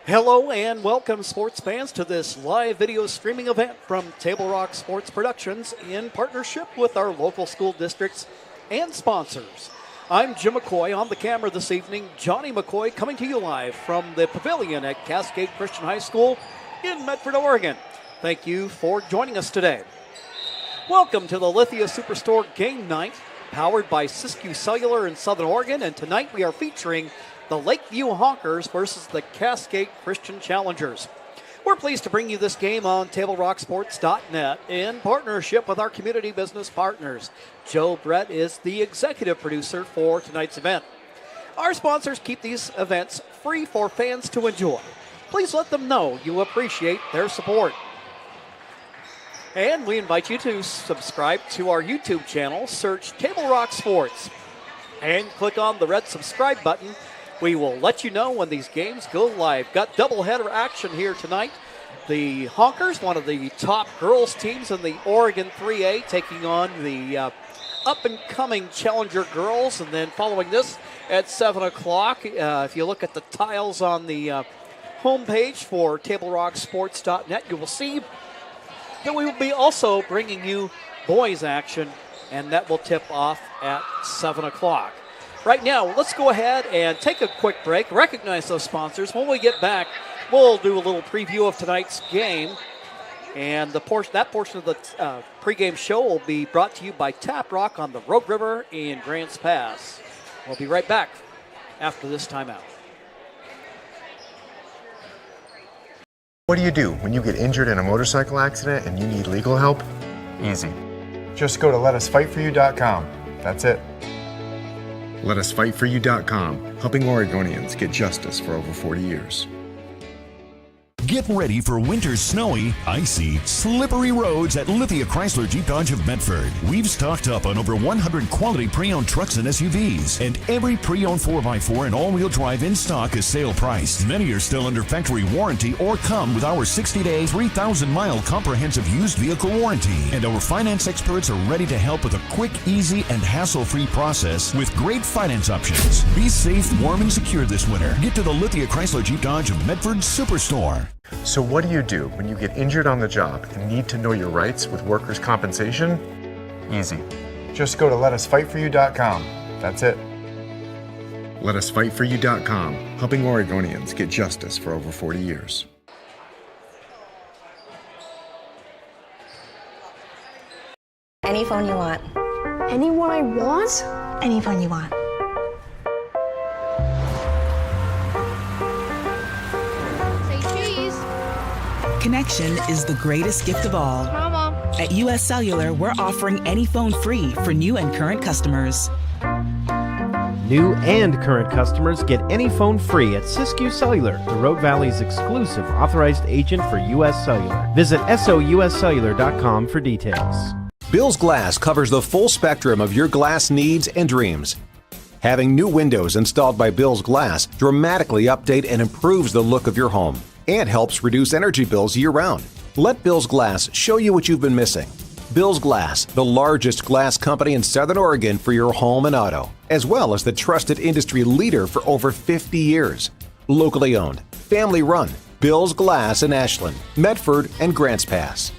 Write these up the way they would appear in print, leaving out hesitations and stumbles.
Hello and welcome, sports fans, to this live video streaming event from Table Rock Sports Productions in partnership with our local school districts and sponsors. I'm Jim McCoy. On the camera this evening, Johnny McCoy, coming to you live from the pavilion at Cascade Christian High School in Medford, Oregon. Thank you for joining us today. Welcome to the Lithia Superstore Game Night, powered by Siskiyou Cellular in Southern Oregon, and tonight we are featuring the Lakeview Honkers versus the Cascade Christian Challengers. We're pleased to bring you this game on TableRockSports.net in partnership with our community business partners. Joe Brett is the executive producer for tonight's event. Our sponsors keep these events free for fans to enjoy. Please let them know you appreciate their support. And we invite you to subscribe to our YouTube channel. Search Table Rock Sports and click on the red subscribe button. We will let you know when these games go live. Got doubleheader action here tonight. The Honkers, one of the top girls teams in the Oregon 3A, taking on the up-and-coming Challenger girls. And then following this at 7 o'clock, if you look at the tiles on the homepage for TableRockSports.net, you will see that we will be also bringing you boys action, and that will tip off at 7 o'clock. Right now, let's go ahead and take a quick break, recognize those sponsors. When we get back, we'll do a little preview of tonight's game. And that portion of the pregame show will be brought to you by Tap Rock on the Rogue River in Grants Pass. We'll be right back after this timeout. What do you do when you get injured in a motorcycle accident and you need legal help? Easy. Just go to letusfightforyou.com. That's it. LetUsFightForYou.com, helping Oregonians get justice for over 40 years. Get ready for winter's snowy, icy, slippery roads at Lithia Chrysler Jeep Dodge of Medford. We've stocked up on over 100 quality pre-owned trucks and SUVs, and every pre-owned 4x4 and all-wheel drive in stock is sale priced. Many are still under factory warranty or come with our 60-day, 3,000-mile comprehensive used vehicle warranty. And our finance experts are ready to help with a quick, easy, and hassle-free process with great finance options. Be safe, warm, and secure this winter. Get to the Lithia Chrysler Jeep Dodge of Medford Superstore. So what do you do when you get injured on the job and need to know your rights with workers' compensation? Easy. Just go to letusfightforyou.com. That's it. LetUsFightForYou.com, helping Oregonians get justice for over 40 years. Any phone you want. Any one I want? Any phone you want. Connection is the greatest gift of all. Mama. At US Cellular, we're offering any phone free for new and current customers. New and current customers get any phone free at Siskiyou Cellular, the Rogue Valley's exclusive authorized agent for US Cellular. Visit souscellular.com for details. Bill's Glass covers the full spectrum of your glass needs and dreams. Having new windows installed by Bill's Glass dramatically update and improves the look of your home and helps reduce energy bills year-round. Let Bill's Glass show you what you've been missing. Bill's Glass, the largest glass company in Southern Oregon for your home and auto, as well as the trusted industry leader for over 50 years. Locally owned, family run, Bill's Glass in Ashland, Medford, and Grants Pass.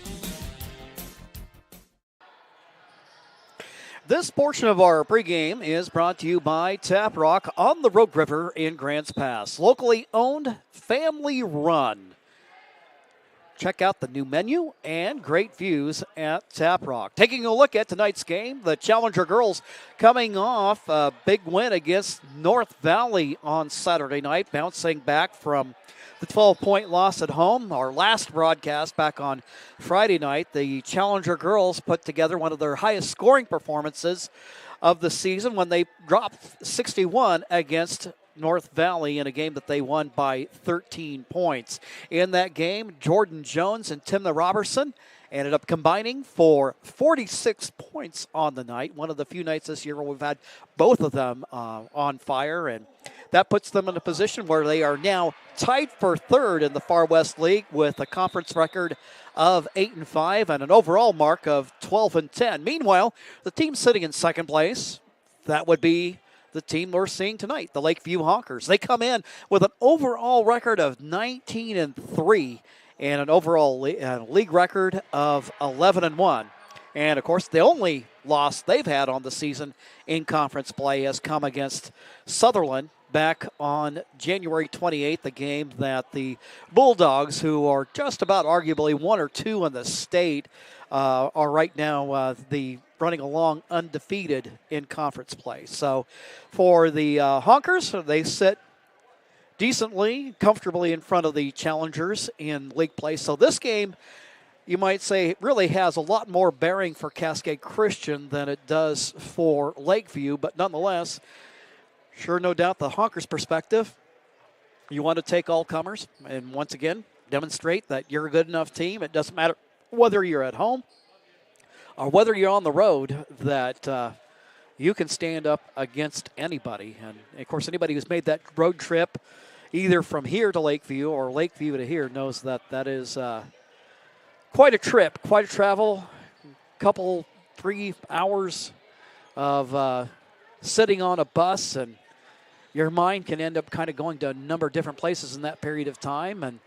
This portion of our pregame is brought to you by Tap Rock on the Rogue River in Grants Pass. Locally owned, family run. Check out the new menu and great views at Tap Rock. Taking a look at tonight's game, the Challenger girls coming off a big win against North Valley on Saturday night, bouncing back from the 12-point loss at home. Our last broadcast back on Friday night, the Challenger girls put together one of their highest scoring performances of the season when they dropped 61 against North Valley in a game that they won by 13 points. In that game, Jordan Jones and Timna Robertson ended up combining for 46 points on the night. One of the few nights this year where we've had both of them on fire, and that puts them in a position where they are now tied for third in the Far West League with a conference record of 8-5 and an overall mark of 12-10. Meanwhile, the team sitting in second place, that would be the team we're seeing tonight, the Lakeview Honkers. They come in with an overall record of 19-3 and an overall league record of 11-1. And, of course, the only loss they've had on the season in conference play has come against Sutherland back on January 28th, a game that the Bulldogs, who are just about arguably 1 or 2 in the state, are right now running along undefeated in conference play. So for the Honkers, they sit decently, comfortably in front of the challengers in league play. So this game, you might say, really has a lot more bearing for Cascade Christian than it does for Lakeview, but nonetheless, sure, no doubt, the Honkers' perspective, you want to take all comers and once again demonstrate that you're a good enough team. It doesn't matter whether you're at home or whether you're on the road, that you can stand up against anybody. And, of course, anybody who's made that road trip either from here to Lakeview or Lakeview to here knows that that is quite a trip, quite a travel, couple, 3 hours of sitting on a bus, and your mind can end up kind of going to a number of different places in that period of time. And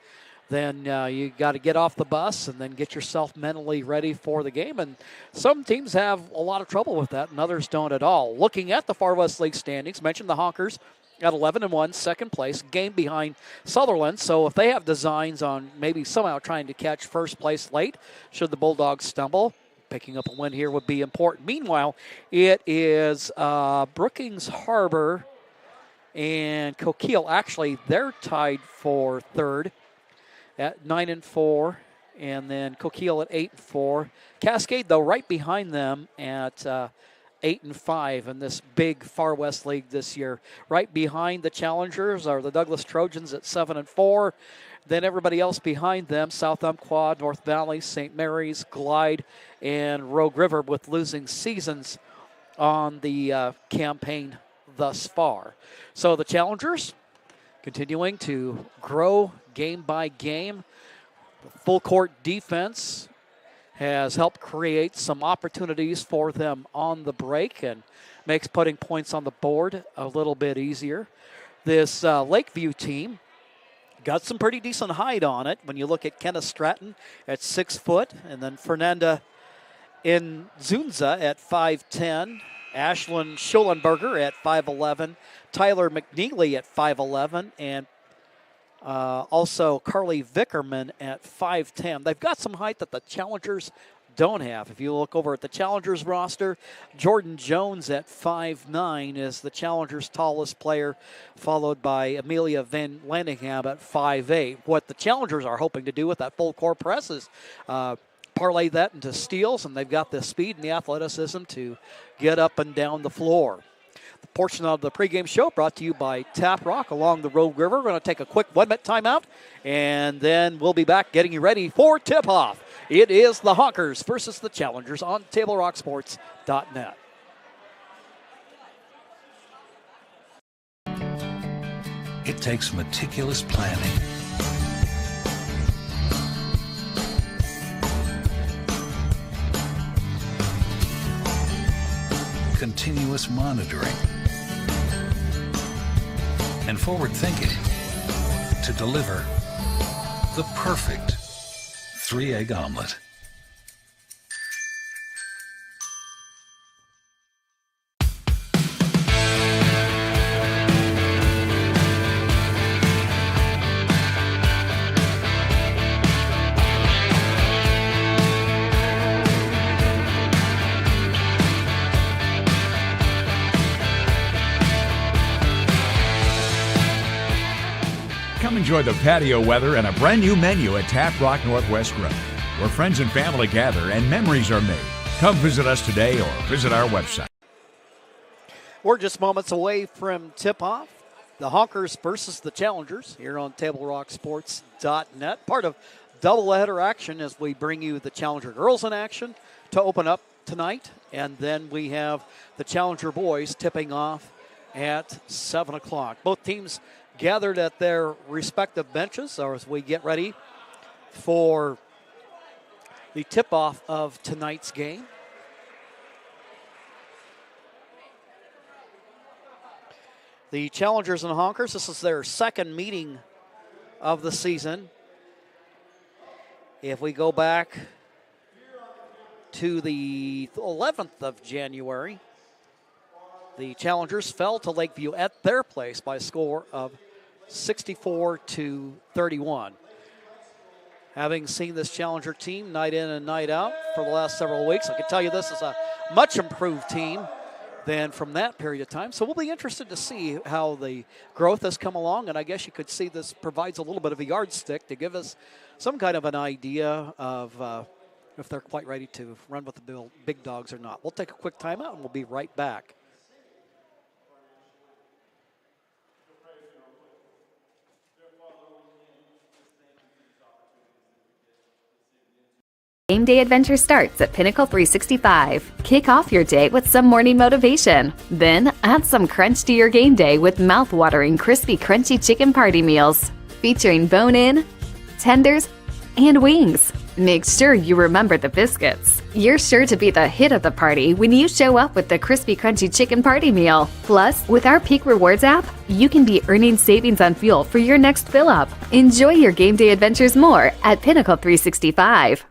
then you got to get off the bus and then get yourself mentally ready for the game. And some teams have a lot of trouble with that, and others don't at all. Looking at the Far West League standings, mentioned the Honkers at 11-1, second place, game behind Sutherland. So if they have designs on maybe somehow trying to catch first place late, should the Bulldogs stumble, picking up a win here would be important. Meanwhile, it is Brookings Harbor and Coquille. Actually, they're tied for third at 9-4, and then Coquille at 8-4. Cascade, though, right behind them at 8-5 in this big Far West League this year. Right behind the challengers are the Douglas Trojans at 7-4. Then everybody else behind them, South Umpqua, North Valley, St. Mary's, Glide, and Rogue River, with losing seasons on the campaign thus far. So the challengers continuing to grow game by game. The full court defense has helped create some opportunities for them on the break and makes putting points on the board a little bit easier. This Lakeview team got some pretty decent height on it when you look at Kenneth Stratton at 6 foot, and then Fernanda Zunza at 5'10", Ashlyn Schulenberger at 5'11", Tyler McNeely at 5'11", and also Carly Vickerman at 5'10". They've got some height that the challengers don't have. If you look over at the challengers roster, Jordan Jones at 5'9" is the challengers' tallest player, followed by Amelia Van Landingham at 5'8". What the challengers are hoping to do with that full court press is parlay that into steals, and they've got the speed and the athleticism to get up and down the floor. The portion of the pregame show brought to you by Tap Rock along the Rogue River. We're going to take a quick 1-minute timeout, and then we'll be back getting you ready for tip-off. It is the Honkers versus the Challengers on TableRockSports.net. It takes meticulous planning, continuous monitoring, and forward thinking to deliver the perfect 3-egg omelet. Come enjoy the patio weather and a brand new menu at Tap Rock Northwest Road, where friends and family gather and memories are made. Come visit us today or visit our website. We're just moments away from tip-off. The Honkers versus the Challengers here on TableRockSports.net. Part of doubleheader action as we bring you the Challenger girls in action to open up tonight. And then we have the Challenger boys tipping off at 7 o'clock. Both teams gathered at their respective benches as we get ready for the tip-off of tonight's game. The Challengers and Honkers, this is their second meeting of the season. If we go back to the 11th of January, the Challengers fell to Lakeview at their place by a score of 64-31. Having seen this Challenger team night in and night out for the last several weeks, I can tell you this is a much improved team than from that period of time. So we'll be interested to see how the growth has come along, and I guess you could see this provides a little bit of a yardstick to give us some kind of an idea of if they're quite ready to run with the big dogs or not. We'll take a quick timeout, and we'll be right back. Game day adventure starts at Pinnacle 365. Kick off your day with some morning motivation. Then add some crunch to your game day with mouth-watering crispy crunchy chicken party meals featuring bone-in, tenders, and wings. Make sure you remember the biscuits. You're sure to be the hit of the party when you show up with the crispy crunchy chicken party meal. Plus, with our Peak Rewards app, you can be earning savings on fuel for your next fill-up. Enjoy your game day adventures more at Pinnacle 365.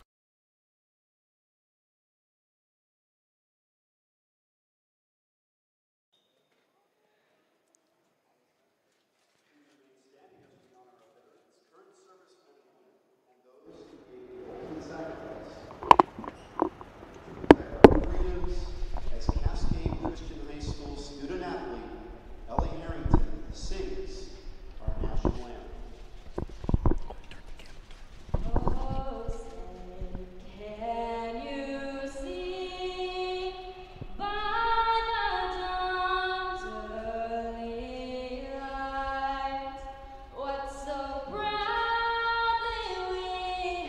As Cascade Christian High School student athlete, Ellie Harrington sings our national anthem. Can you see by the dawn's early light what so proudly we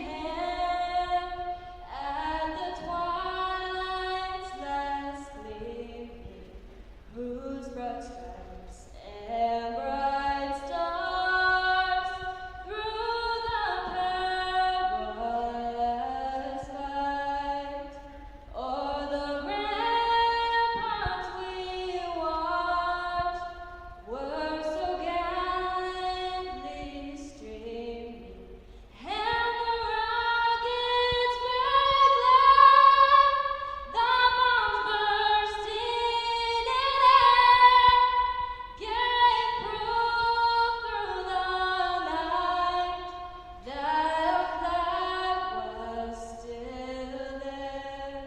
hailed at the twilight's last gleaming, whose broad stripes and bright stars through the perilous fight o'er the ramparts we watched were so gallantly streaming, and the rockets were glad, the bombs bursting in air gave proof through the night that our flag was still there.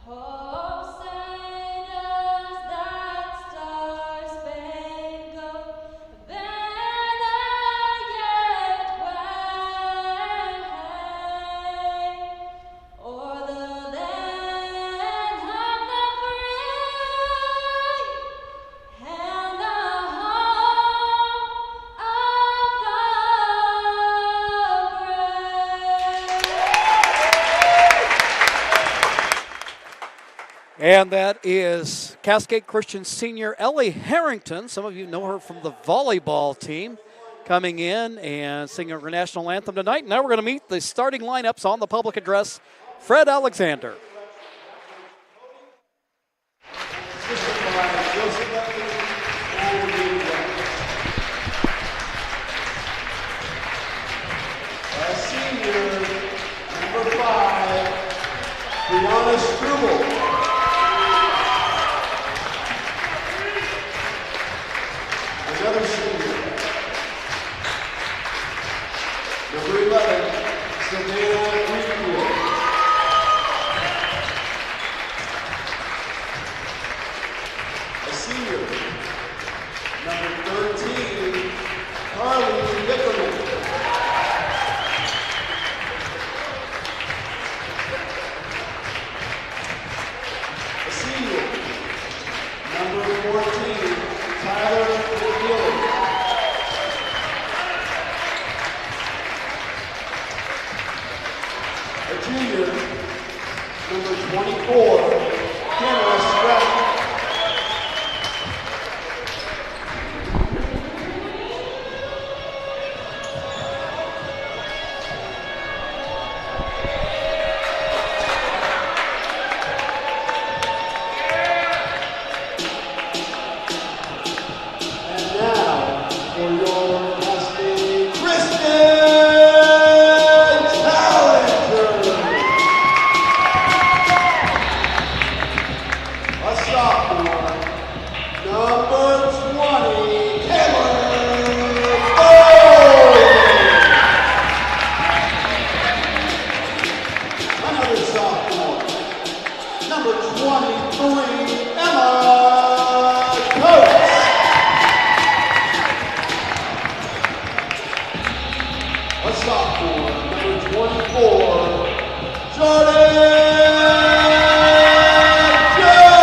Oh, say does that star-spangled banner yet wave o'er the land of the free and the home of the brave. And that is Cascade Christian senior Ellie Harrington. Some of you know her from the volleyball team, coming in and singing our national anthem tonight. Now we're going to meet the starting lineups on the public address. Fred Alexander. Senior, number 5, Brianna Struble. Another senior, number 11, Savannah Greenfield. A senior, number 13, Carly Dickerman. A senior, number 14, Tyler McGillen. A junior, number 24, Kenna Stratton. A number 23, Emma Coates. A sophomore, number 24, Jordan Jones.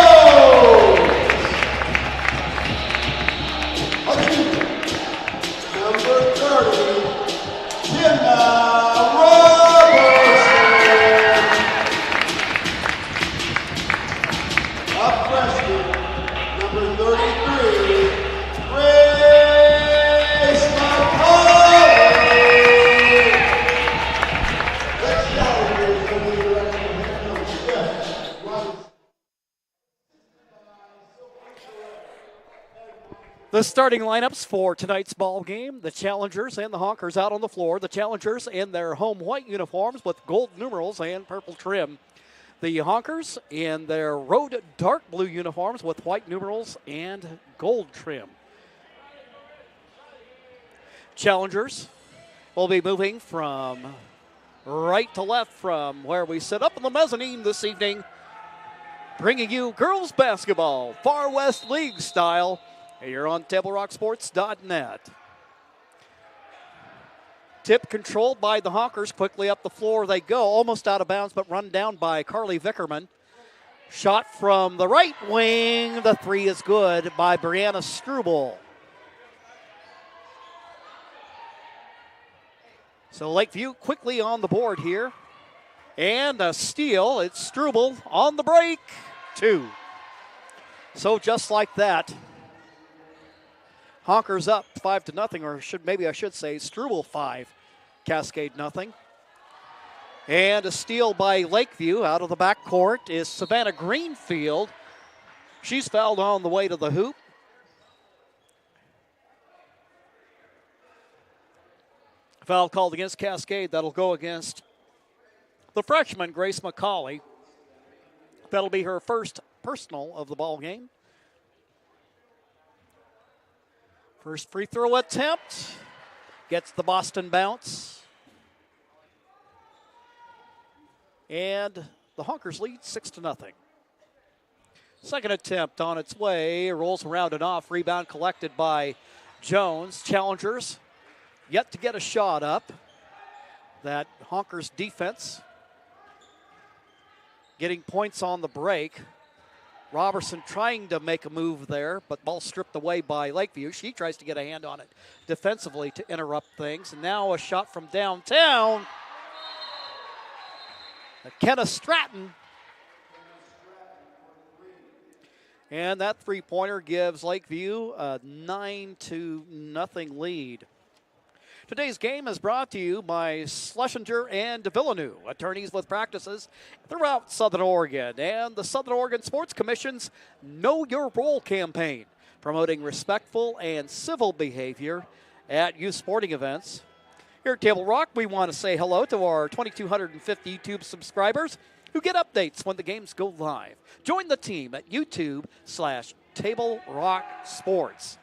A junior, number 30, Jenna Robertson. A freshman, number 33, Grace McCauley. Let's celebrate the new director of head coach, Jeff Robinson. The starting lineups for tonight's ball game, the Challengers and the Honkers out on the floor. The Challengers in their home white uniforms with gold numerals and purple trim. The Honkers in their road dark blue uniforms with white numerals and gold trim. Challengers will be moving from right to left from where we sit up in the mezzanine this evening, bringing you girls basketball, Far West League style. You're on TableRockSports.net. Tip controlled by the Honkers. Quickly up the floor they go. Almost out of bounds, but run down by Carly Vickerman. Shot from the right wing. The three is good by Brianna Struble. So Lakeview quickly on the board here. And a steal. It's Struble on the break. 2. So just like that, Honkers up 5-0, or maybe I should say Struble 5, Cascade nothing. And a steal by Lakeview out of the backcourt is Savannah Greenfield. She's fouled on the way to the hoop. Foul called against Cascade. That'll go against the freshman, Grace McCauley. That'll be her first personal of the ball game. First free throw attempt. Gets the Boston bounce. And the Honkers lead 6-0. Second attempt on its way. Rolls around and off. Rebound collected by Jones. Challengers yet to get a shot up. That Honkers defense getting points on the break. Robertson trying to make a move there, but ball stripped away by Lakeview. She tries to get a hand on it defensively to interrupt things. And now a shot from downtown. Kenna Stratton. And that three-pointer gives Lakeview a 9-0 lead. Today's game is brought to you by Schlesinger and Villeneuve, attorneys with practices throughout Southern Oregon, and the Southern Oregon Sports Commission's Know Your Role campaign, promoting respectful and civil behavior at youth sporting events. Here at Table Rock, we want to say hello to our 2,250 YouTube subscribers who get updates when the games go live. Join the team at YouTube/Table Rock Sports.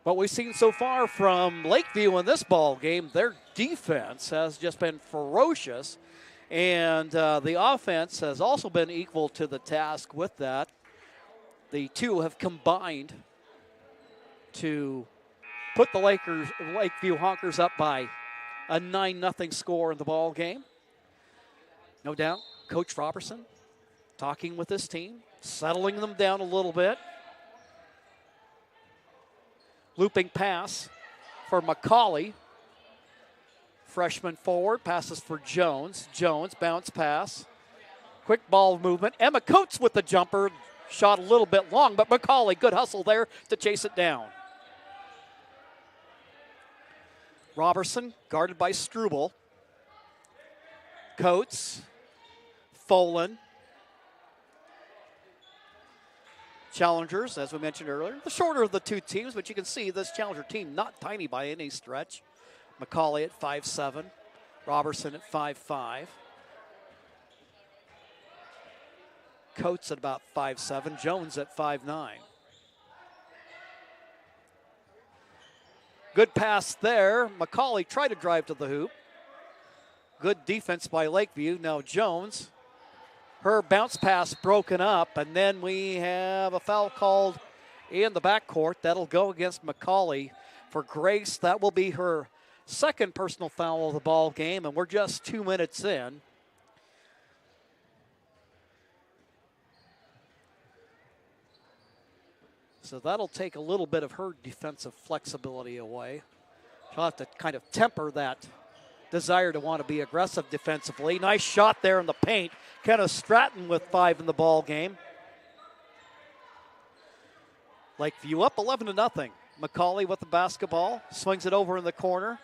What we've seen so far from Lakeview in this ball game, their defense has just been ferocious, and the offense has also been equal to the task with that. The two have combined to put the Lakeview Honkers up by a 9-0 score in the ball game. No doubt, Coach Robertson talking with this team, settling them down a little bit. Looping pass for McCauley. Freshman forward, passes for Jones. Jones, bounce pass. Quick ball movement. Emma Coates with the jumper. Shot a little bit long, but McCauley, good hustle there to chase it down. Robertson, guarded by Struble. Coates. Folan. Challengers, as we mentioned earlier, the shorter of the two teams, but you can see this Challenger team not tiny by any stretch. McCauley at 5'7", Robertson at 5'5". Coates at about 5'7", Jones at 5'9". Good pass there. McCauley tried to drive to the hoop. Good defense by Lakeview. Now Jones, her bounce pass broken up, and then we have a foul called in the backcourt. That'll go against McCauley for Grace. That will be her second personal foul of the ball game, and we're just 2 minutes in. So that'll take a little bit of her defensive flexibility away. She'll have to kind of temper that desire to want to be aggressive defensively. Nice shot there in the paint. Kenna Stratton with 5 in the ball game. Lakeview up 11-0. McCauley with the basketball. Swings it over in the corner.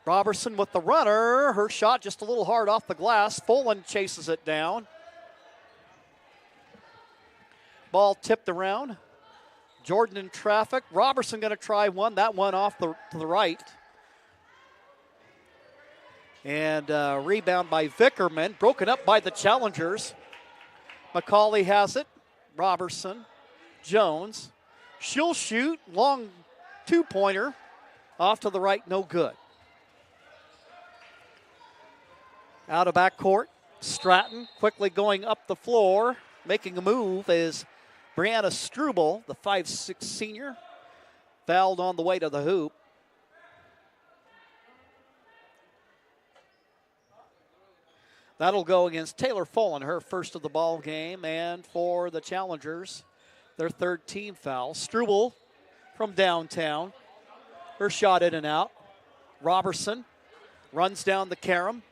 Robertson with the runner. Her shot just a little hard off the glass. Folan chases it down. Ball tipped around. Jordan in traffic. Robertson going to try one. That one off to the right. And rebound by Vickerman. Broken up by the challengers. McCauley has it. Robertson. Jones. She'll shoot. Long two-pointer. Off to the right. No good. Out of backcourt. Stratton quickly going up the floor. Making a move is Brianna Struble, the 5'6" senior, fouled on the way to the hoop. That'll go against Taylor Folan, her first of the ball game, and for the challengers, their third team foul. Struble from downtown, her shot in and out. Robertson runs down the carom.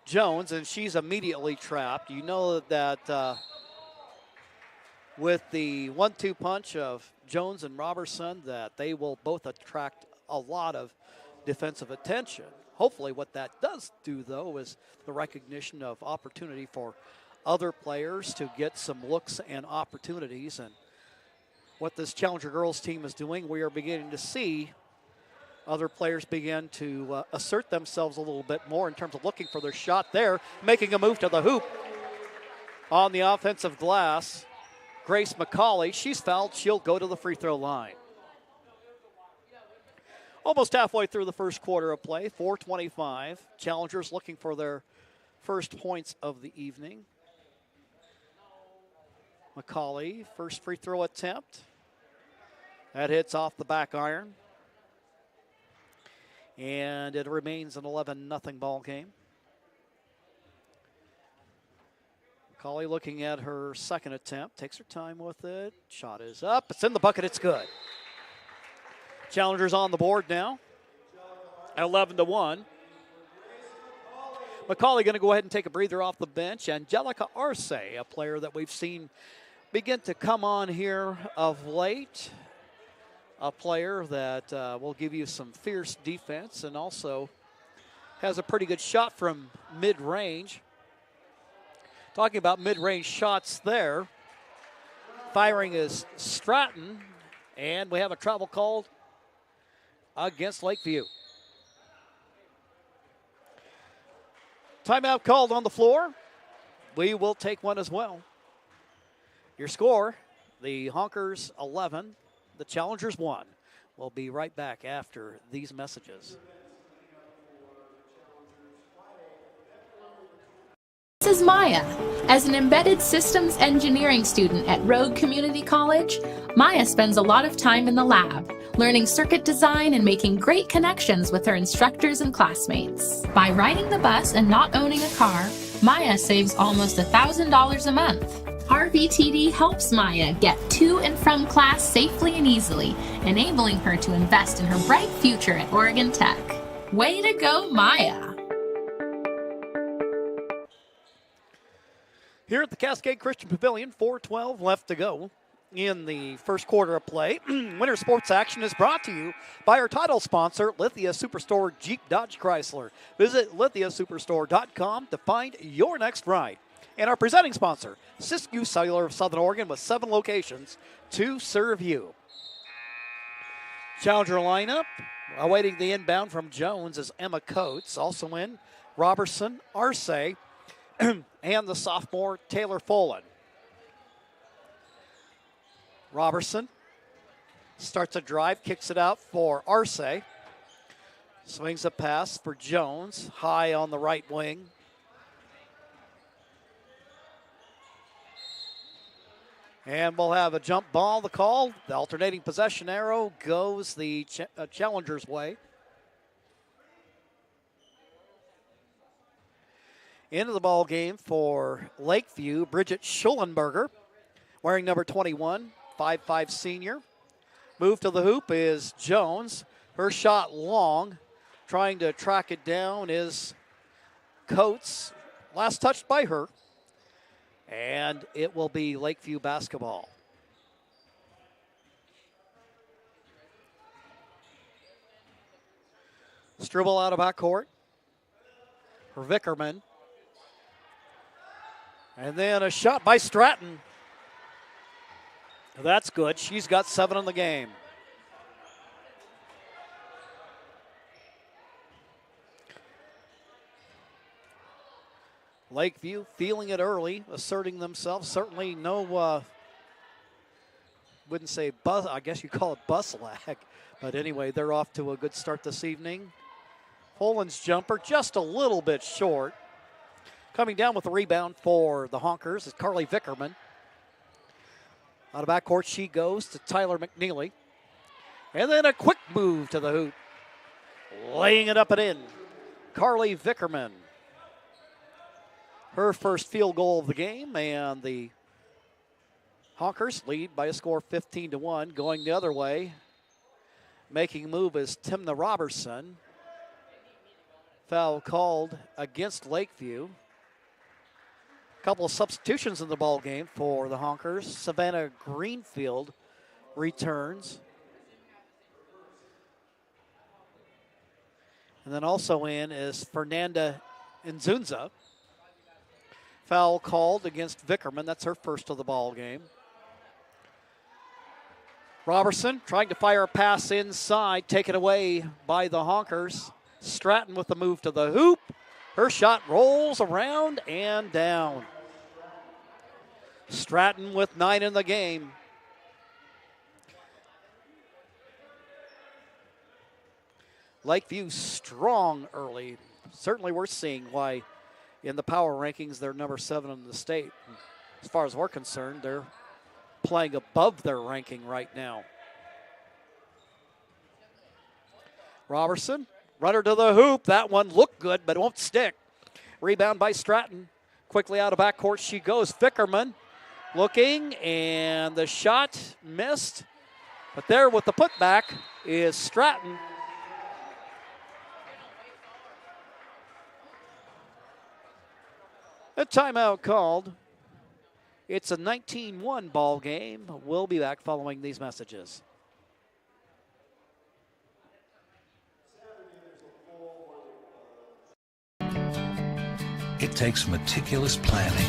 Jones, and she's immediately trapped. You know that with the 1-2 punch of Jones and Robertson, that they will both attract a lot of defensive attention. Hopefully what that does do, though, is the recognition of opportunity for other players to get some looks and opportunities. And what this Challenger girls team is doing, we are beginning to see other players begin to assert themselves a little bit more in terms of looking for their shot there, making a move to the hoop. On the offensive glass, Grace McCauley, she's fouled. She'll go to the free throw line. Almost halfway through the first quarter of play, 4:25. Challengers looking for their first points of the evening. McCauley, first free throw attempt. That hits off the back iron. And it remains an 11-0 ball game. McCauley looking at her second attempt. Takes her time with it. Shot is up. It's in the bucket. It's good. Challengers on the board now. 11-1. McCauley going to go ahead and take a breather off the bench. Angelica Arce, a player that we've seen begin to come on here of late. A player that will give you some fierce defense and also has a pretty good shot from mid-range. Talking about mid-range shots there. Firing is Stratton, and we have a travel called against Lakeview. Timeout called on the floor. We will take one as well. Your score, the Honkers 11. The Challengers 1. We'll be right back after these messages. This is Maya. As an embedded systems engineering student at Rogue Community College, Maya spends a lot of time in the lab, learning circuit design and making great connections with her instructors and classmates. By riding the bus and not owning a car, Maya saves almost $1,000 a month. RVTD helps Maya get to and from class safely and easily, enabling her to invest in her bright future at Oregon Tech. Way to go, Maya! Here at the Cascade Christian Pavilion, 4:12 left to go in the first quarter of play. Winter Sports Action is brought to you by our title sponsor, Lithia Superstore Jeep Dodge Chrysler. Visit lithiasuperstore.com to find your next ride. And our presenting sponsor, Siskiyou Cellular of Southern Oregon, with 7 locations to serve you. Challenger lineup, awaiting the inbound from Jones is Emma Coates. Also in Robertson, Arce, and the sophomore Taylor Folan. Robertson Starts a drive, kicks it out for Arce. Swings a pass for Jones, high on the right wing. And we'll have a jump ball to call. The alternating possession arrow goes the Challengers' way. Into the ball game for Lakeview, Bridget Schullenberger, wearing number 21, 5'5" senior. Move to the hoop is Jones. Her shot long. Trying to track it down is Coates. Last touched by her. And it will be Lakeview basketball. Stribble out of backcourt for Vickerman. And then a shot by Stratton. That's good. She's got 7 in the game. Lakeview feeling it early, asserting themselves. Certainly no, wouldn't say bus, I guess you call it bus lag. But anyway, they're off to a good start this evening. Poland's jumper just a little bit short. Coming down with the rebound for the Honkers is Carly Vickerman. Out of backcourt she goes to Tyler McNeely. And then a quick move to the hoop. Laying it up and in. Carly Vickerman. Her first field goal of the game, and the Honkers lead by a score 15-1. Going the other way, making a move is Timna Robertson. Foul called against Lakeview. A couple of substitutions in the ball game for the Honkers. Savannah Greenfield returns. And then also in is Fernanda Nzunza. Foul called against Vickerman. That's her first of the ball game. Robertson trying to fire a pass inside, taken away by the Honkers. Stratton with the move to the hoop. Her shot rolls around and down. Stratton with 9 in the game. Lakeview strong early. Certainly we're seeing why in the power rankings they're number 7 in the state. As far as we're concerned, they're playing above their ranking right now. Robertson, runner to the hoop. That one looked good, but it won't stick. Rebound by Stratton. Quickly out of backcourt she goes. Vickerman looking, and the shot missed. But there with the putback is Stratton. A timeout called. It's a 19-1 ball game. We'll be back following these messages. It takes meticulous planning,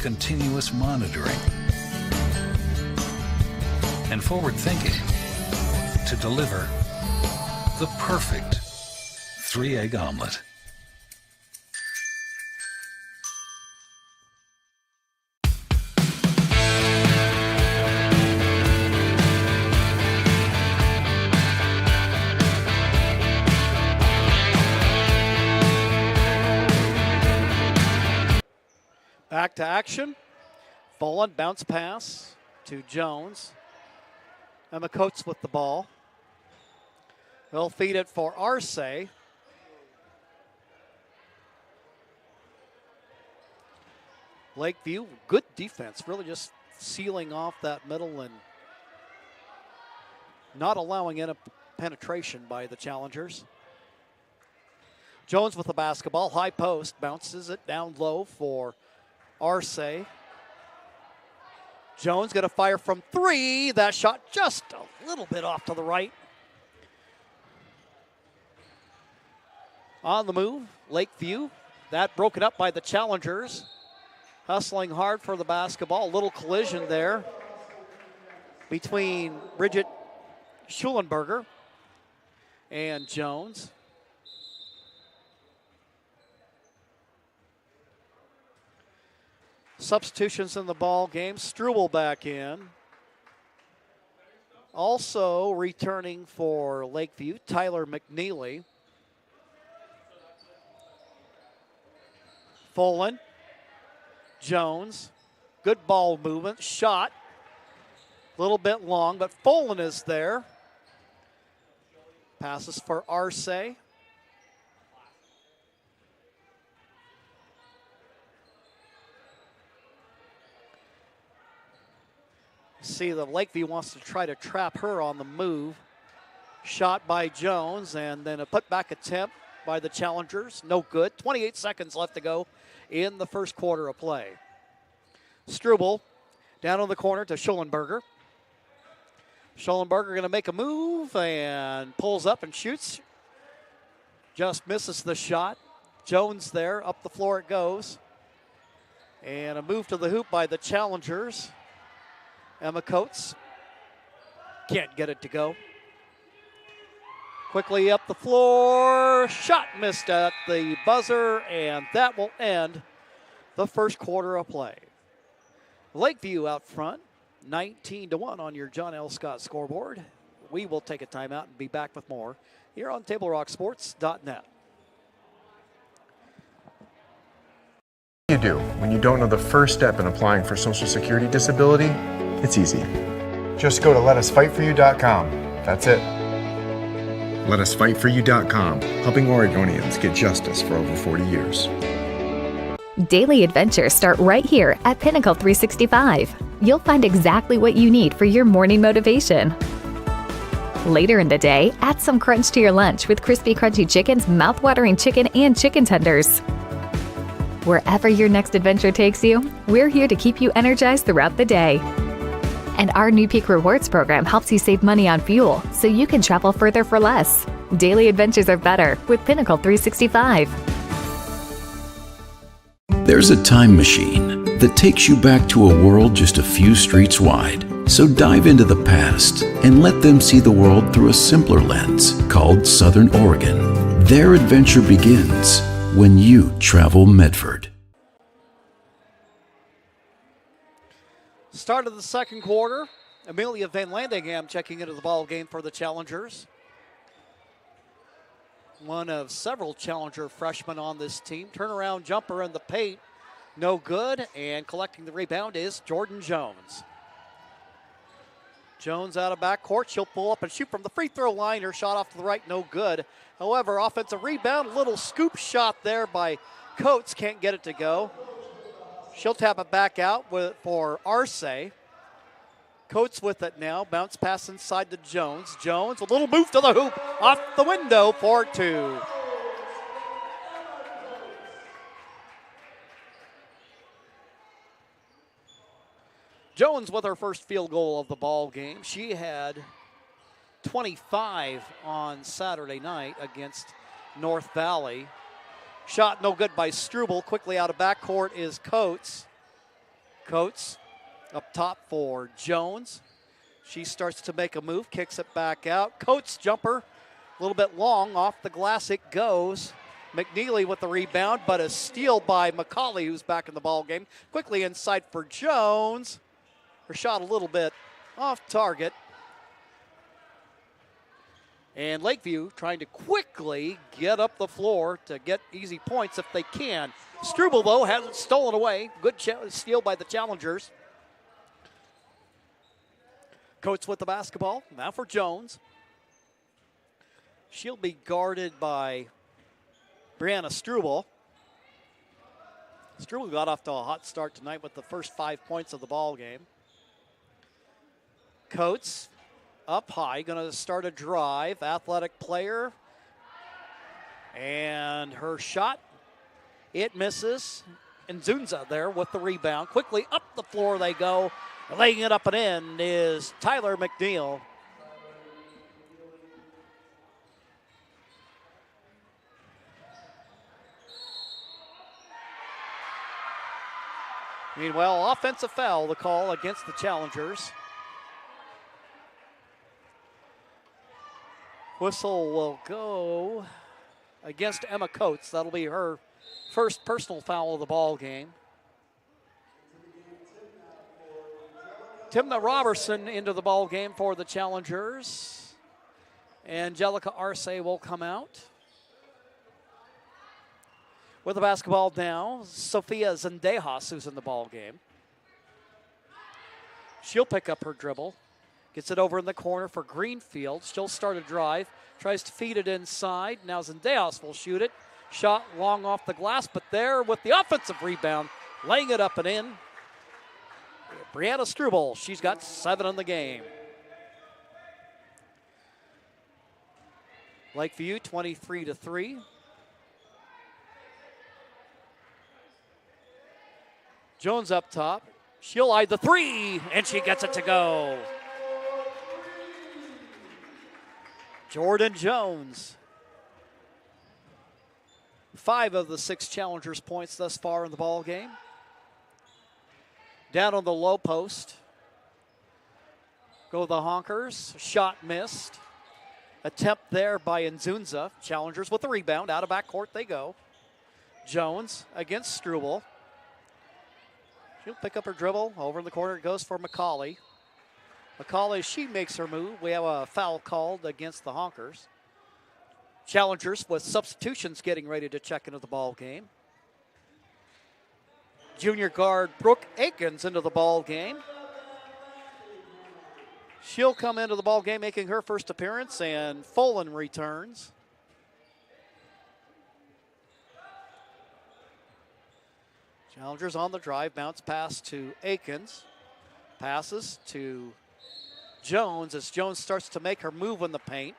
continuous monitoring, and forward thinking to deliver the perfect 3-egg omelet. Back to action. Boland bounce pass to Jones. And the Coates with the ball. They'll feed it for Arce. Lakeview, good defense, really just sealing off that middle and not allowing any penetration by the challengers. Jones with the basketball, high post, bounces it down low for Arce. Jones going to fire from 3. That shot just a little bit off to the right. On the move, Lakeview. That broken up by the challengers. Hustling hard for the basketball. A little collision there between Bridget Schulenberger and Jones. Substitutions in the ball game. Struble back in. Also returning for Lakeview, Tyler McNeely. Folan, Jones, good ball movement, shot. A little bit long, but Folan is there. Passes for Arce. See that Lakeview wants to try to trap her on the move. Shot by Jones, and then a putback attempt by the challengers. No good. 28 seconds left to go in the first quarter of play. Struble down on the corner to Schollenberger. Schollenberger going to make a move and pulls up and shoots. Just misses the shot. Jones there. Up the floor it goes. And a move to the hoop by the challengers. Emma Coates can't get it to go. Quickly up the floor. Shot missed at the buzzer, and that will end the first quarter of play. Lakeview out front, 19-1 on your John L. Scott scoreboard. We will take a timeout and be back with more here on TableRockSports.net. What do you do when you don't know the first step in applying for Social Security disability? It's easy. Just go to letusfightforyou.com. That's it. Letusfightforyou.com, helping Oregonians get justice for over 40 years. Daily adventures start right here at Pinnacle 365. You'll find exactly what you need for your morning motivation. Later in the day, add some crunch to your lunch with crispy, crunchy chicken's mouth-watering chicken and chicken tenders. Wherever your next adventure takes you, we're here to keep you energized throughout the day. And our new Peak Rewards program helps you save money on fuel so you can travel further for less. Daily adventures are better with Pinnacle 365. There's a time machine that takes you back to a world just a few streets wide. So dive into the past and let them see the world through a simpler lens called Southern Oregon. Their adventure begins when you travel Medford. Start of the second quarter. Amelia Van Landingham checking into the ball game for the challengers. One of several challenger freshmen on this team. Turnaround jumper in the paint. No good. And collecting the rebound is Jordan Jones. Jones out of backcourt. She'll pull up and shoot from the free throw line. Her shot off to the right, no good. However, offensive rebound. Little scoop shot there by Coates. Can't get it to go. She'll tap it back out for Arce. Coates with it now. Bounce pass inside to Jones. Jones, a little move to the hoop. Off the window for two. Jones with her first field goal of the ball game. She had 25 on Saturday night against North Valley. Shot no good by Struble. Quickly out of backcourt is Coates. Coates up top for Jones. She starts to make a move, kicks it back out. Coates jumper, a little bit long, off the glass it goes. McNeely with the rebound, but a steal by McCauley, who's back in the ball game. Quickly inside for Jones. Her shot a little bit off target. And Lakeview trying to quickly get up the floor to get easy points if they can. Struble, though, hasn't stolen away. Good steal by the challengers. Coates with the basketball. Now for Jones. She'll be guarded by Brianna Struble. Struble got off to a hot start tonight with the first 5 points of the ball game. Coates up high, going to start a drive. Athletic player. And her shot, it misses. And Zunza there with the rebound. Quickly up the floor they go. Laying it up and in is Tyler McNeil. Meanwhile, offensive foul, the call against the challengers. Whistle will go against Emma Coates. That'll be her first personal foul of the ball game. Timna Robertson into the ball game for the Challengers. Angelica Arce will come out. With the basketball now, Sofia Zendejas, who's in the ball game. She'll pick up her dribble. Gets it over in the corner for Greenfield. She'll start a drive. Tries to feed it inside. Now Zendejas will shoot it. Shot long off the glass, but there with the offensive rebound, laying it up and in. Brianna Struble, she's got 7 in the game. Lakeview 23-3. Jones up top. She'll eye the 3, and she gets it to go. Jordan Jones. 5 of the 6 Challengers points thus far in the ball game. Down on the low post. Go the Honkers. Shot missed. Attempt there by Nzunza. Challengers with the rebound. Out of backcourt they go. Jones against Struble. She'll pick up her dribble. Over in the corner it goes for McCauley. McCauley, she makes her move. We have a foul called against the Honkers. Challengers with substitutions getting ready to check into the ball game. Junior guard Brooke Aikens into the ball game. She'll come into the ball game making her first appearance, and Folan returns. Challengers on the drive, bounce pass to Aikens. Passes to Jones as Jones starts to make her move in the paint.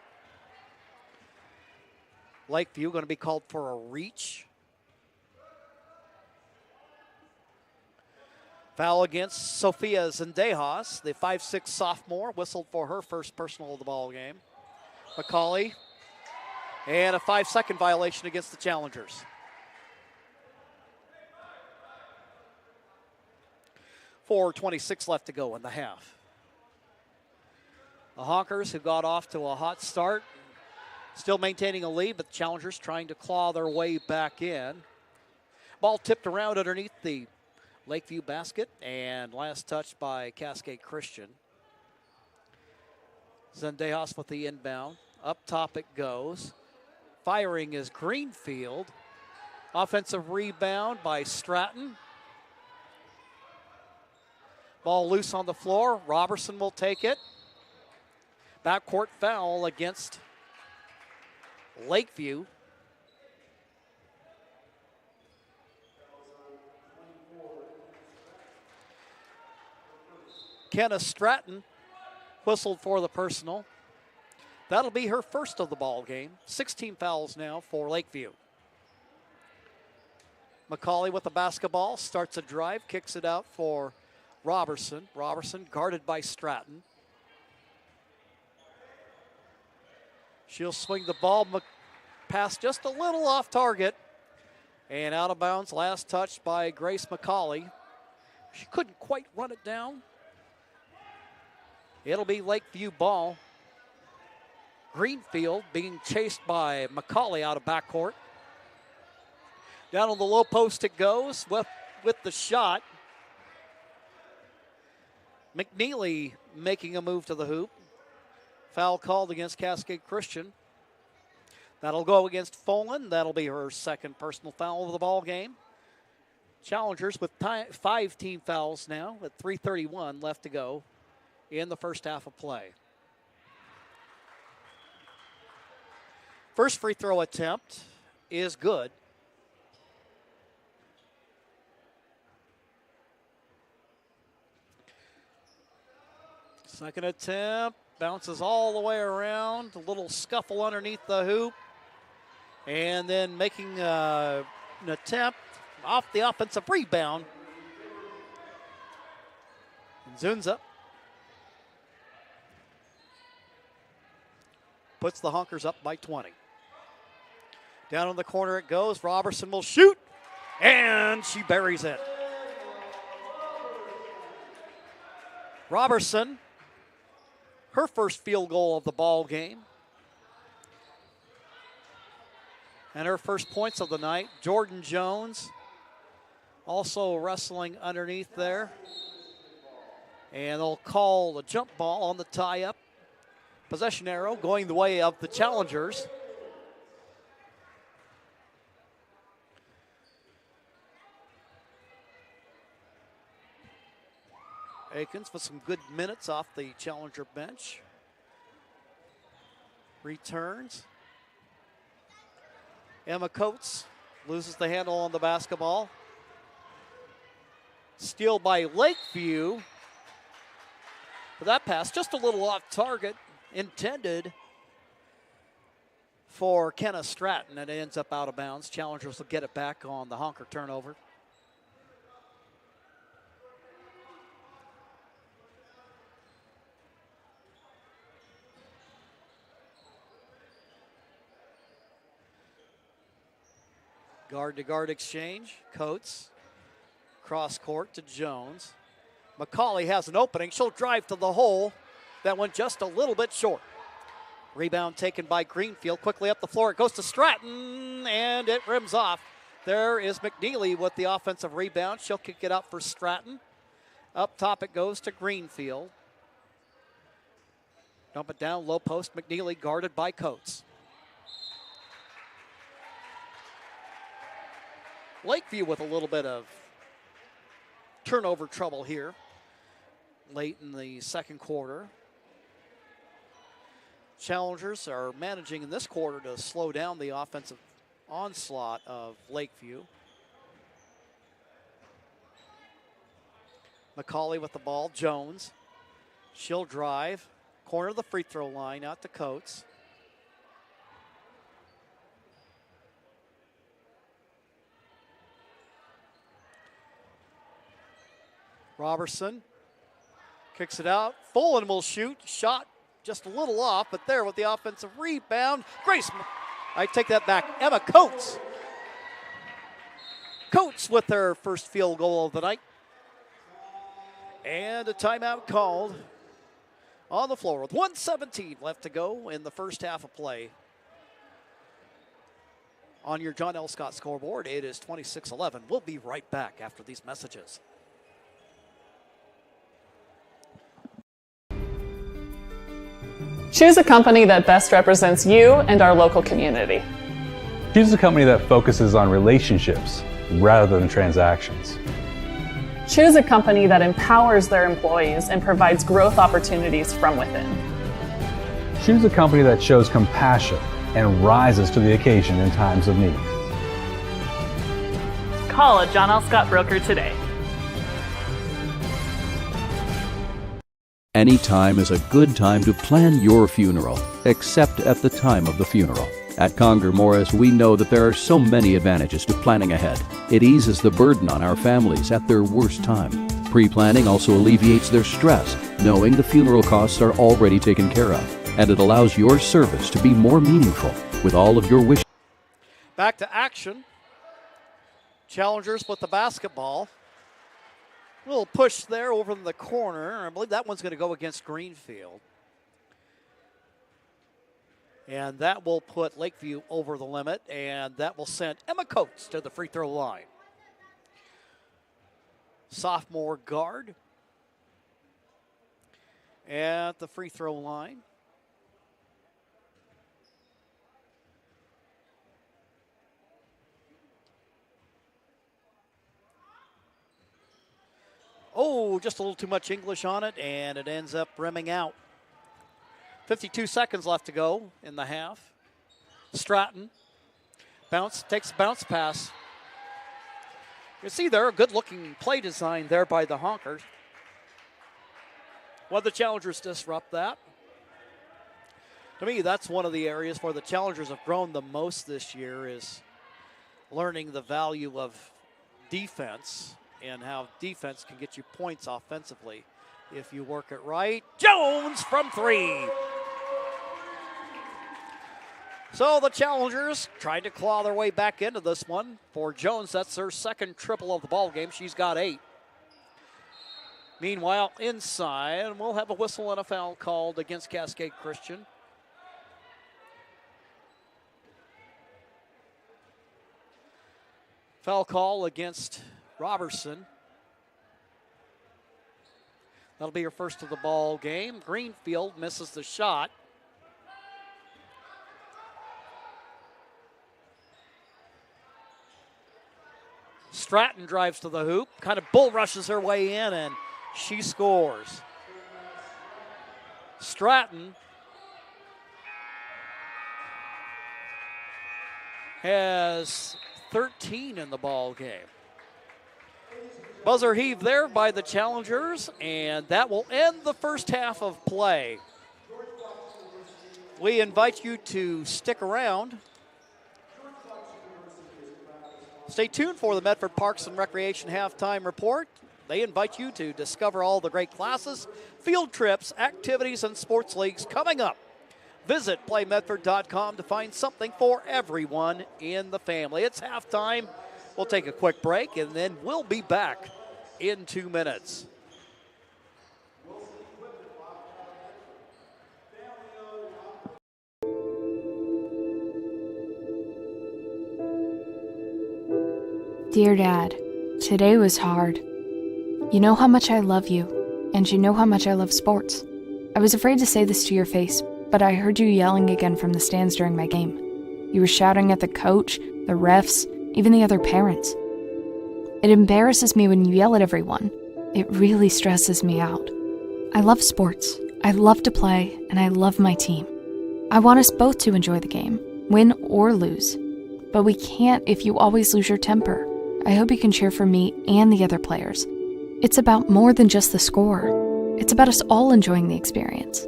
Lakeview going to be called for a reach. Foul against Sofia Zendejas, the 5'6" sophomore, whistled for her first personal of the ball game. McCauley, and a 5-second violation against the Challengers. 4:26 left to go in the half. The Honkers, who got off to a hot start, still maintaining a lead, but the Challengers trying to claw their way back in. Ball tipped around underneath the Lakeview basket, and last touch by Cascade Christian. Zendejas with the inbound. Up top it goes. Firing is Greenfield. Offensive rebound by Stratton. Ball loose on the floor. Robertson will take it. Backcourt foul against Lakeview. Kenna Stratton whistled for the personal. That'll be her first of the ball game. 16 fouls now for Lakeview. McCauley with the basketball, starts a drive, kicks it out for Robertson. Robertson guarded by Stratton. She'll swing the ball, pass just a little off target, and out of bounds. Last touch by Grace McCauley. She couldn't quite run it down. It'll be Lakeview ball. Greenfield being chased by McCauley out of backcourt. Down on the low post it goes with the shot. McNeely making a move to the hoop. Foul called against Cascade Christian. That'll go against Folan. That'll be her second personal foul of the ball game. Challengers with 5 team fouls now with 3:31 left to go in the first half of play. First free throw attempt is good. Second attempt, bounces all the way around, a little scuffle underneath the hoop, and then making an attempt off the offensive rebound. Nzunza puts the Honkers up by 20. Down in the corner it goes. Robertson will shoot, and she buries it. Robertson, her first field goal of the ball game. And her first points of the night. Jordan Jones also wrestling underneath there. And they'll call the jump ball on the tie-up. Possession arrow going the way of the challengers. Akins with some good minutes off the challenger bench. Returns. Emma Coates loses the handle on the basketball. Steal by Lakeview. But that pass just a little off target, intended for Kenna Stratton, and it ends up out of bounds. Challengers will get it back on the honker turnover. Guard-to-guard exchange. Coates. Cross court to Jones. McCauley has an opening. She'll drive to the hole. That went just a little bit short. Rebound taken by Greenfield. Quickly up the floor. It goes to Stratton, and it rims off. There is McNeely with the offensive rebound. She'll kick it out for Stratton. Up top it goes to Greenfield. Dump it down, low post. McNeely guarded by Coates. Lakeview with a little bit of turnover trouble here late in the second quarter. Challengers are managing in this quarter to slow down the offensive onslaught of Lakeview. McCauley with the ball. Jones. She'll drive. Corner of the free throw line out to Coates. Robertson kicks it out. Fullen will shoot. Shot just a little off, but there with the offensive rebound. Grace, I take that back. Emma Coates. Coates with their first field goal of the night. And a timeout called on the floor with 1:17 left to go in the first half of play. On your John L. Scott scoreboard, it is 26-11. We'll be right back after these messages. Choose a company that best represents you and our local community. Choose a company that focuses on relationships rather than transactions. Choose a company that empowers their employees and provides growth opportunities from within. Choose a company that shows compassion and rises to the occasion in times of need. Call a John L. Scott broker today. Any time is a good time to plan your funeral, except at the time of the funeral. At Conger Morris, we know that there are so many advantages to planning ahead. It eases the burden on our families at their worst time. Pre-planning also alleviates their stress, knowing the funeral costs are already taken care of. And it allows your service to be more meaningful with all of your wishes. Back to action. Challengers with the basketball. A little push there over in the corner. I believe that one's going to go against Greenfield. And that will put Lakeview over the limit, and that will send Emma Coates to the free throw line. Sophomore guard at the free throw line. Oh, just a little too much English on it, and it ends up rimming out. 52 seconds left to go in the half. Stratton takes a bounce pass. You see there, a good-looking play design there by the Honkers. Well, the Challengers disrupt that. To me, that's one of the areas where the Challengers have grown the most this year, is learning the value of defense and how defense can get you points offensively if you work it right. Jones from three. So the Challengers trying to claw their way back into this one. For Jones, that's her second triple of the ball game. She's got 8. Meanwhile, inside, we'll have a whistle and a foul called against Cascade Christian. Foul call against Robertson. That'll be her first of the ball game. Greenfield misses the shot. Stratton drives to the hoop, kind of bull rushes her way in, and she scores. Stratton has 13 in the ball game. Buzzer heave there by the challengers, and that will end the first half of play. We invite you to stick around. Stay tuned for the Medford Parks and Recreation halftime report. They invite you to discover all the great classes, field trips, activities, and sports leagues coming up. Visit playmedford.com to find something for everyone in the family. It's halftime. We'll take a quick break, and then we'll be back in 2 minutes. Dear Dad, today was hard. You know how much I love you, and you know how much I love sports. I was afraid to say this to your face, but I heard you yelling again from the stands during my game. You were shouting at the coach, the refs, even the other parents. It embarrasses me when you yell at everyone. It really stresses me out. I love sports, I love to play, and I love my team. I want us both to enjoy the game, win or lose. But we can't if you always lose your temper. I hope you can cheer for me and the other players. It's about more than just the score. It's about us all enjoying the experience.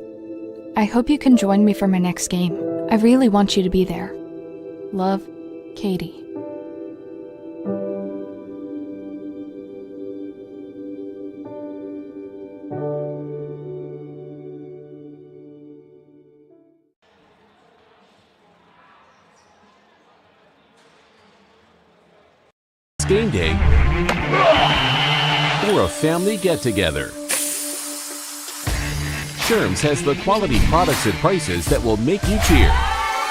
I hope you can join me for my next game. I really want you to be there. Love, Katie. Game day or a family get-together. Sherm's has the quality products and prices that will make you cheer.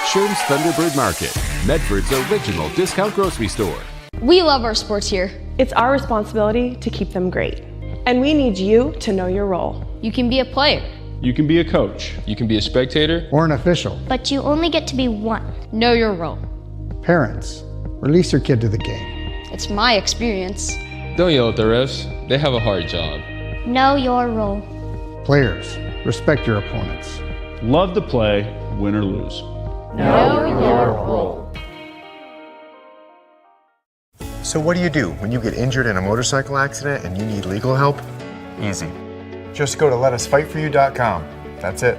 Sherm's Thunderbird Market, Medford's original discount grocery store. We love our sports here. It's our responsibility to keep them great. And we need you to know your role. You can be a player. You can be a coach. You can be a spectator. Or an official. But you only get to be one. Know your role. Parents, release your kid to the game. It's my experience. Don't yell at the refs. They have a hard job. Know your role. Players, respect your opponents. Love to play, win or lose. Know your role. So what do when you get injured in a motorcycle accident and you need legal help? Easy. Just go to letusfightforyou.com. That's it.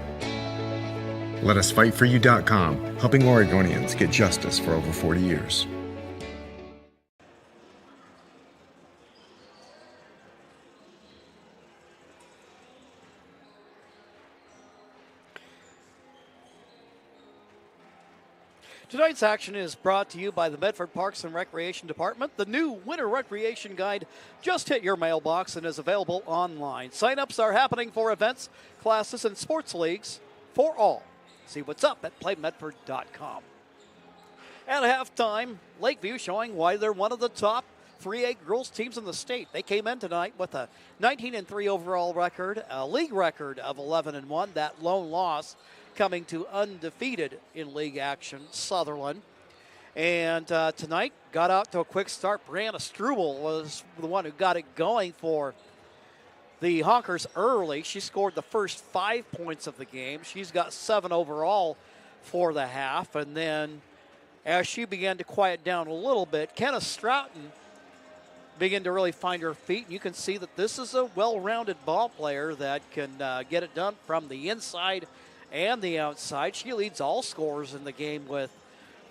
Letusfightforyou.com, helping Oregonians get justice for over 40 years. Tonight's action is brought to you by the Medford Parks and Recreation Department. The new Winter Recreation Guide just hit your mailbox and is available online. Sign-ups are happening for events, classes, and sports leagues for all. See what's up at playmedford.com. At halftime, Lakeview showing why they're one of the top 3A girls teams in the state. They came in tonight with a 19-3 overall record, a league record of 11-1. That lone loss coming to undefeated in league action, Sutherland. And tonight got out to a quick start. Brianna Struble was the one who got it going for the Honkers early. She scored the first 5 points of the game. She's got 7 overall for the half. And then as she began to quiet down a little bit, Kenna Stratton began to really find her feet. And you can see that this is a well-rounded ball player that can get it done from the inside and the outside. She leads all scorers in the game with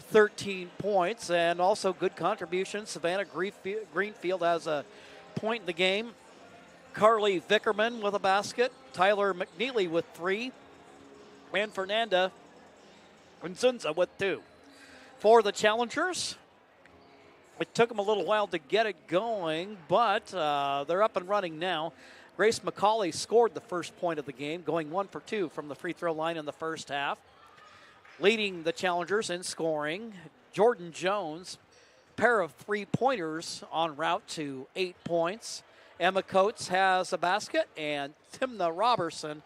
13 points, and also good contribution. Savannah Greenfield has a point in the game. Carly Vickerman with a basket. Tyler McNeely with 3. And Fernanda Nzunza with 2. For the challengers, it took them a little while to get it going, but they're up and running now. Grace McCauley scored the first point of the game, going 1 for 2 from the free throw line in the first half. Leading the challengers in scoring, Jordan Jones, pair of 3-pointers en route to 8 points. Emma Coates has a basket, and Timna Robertson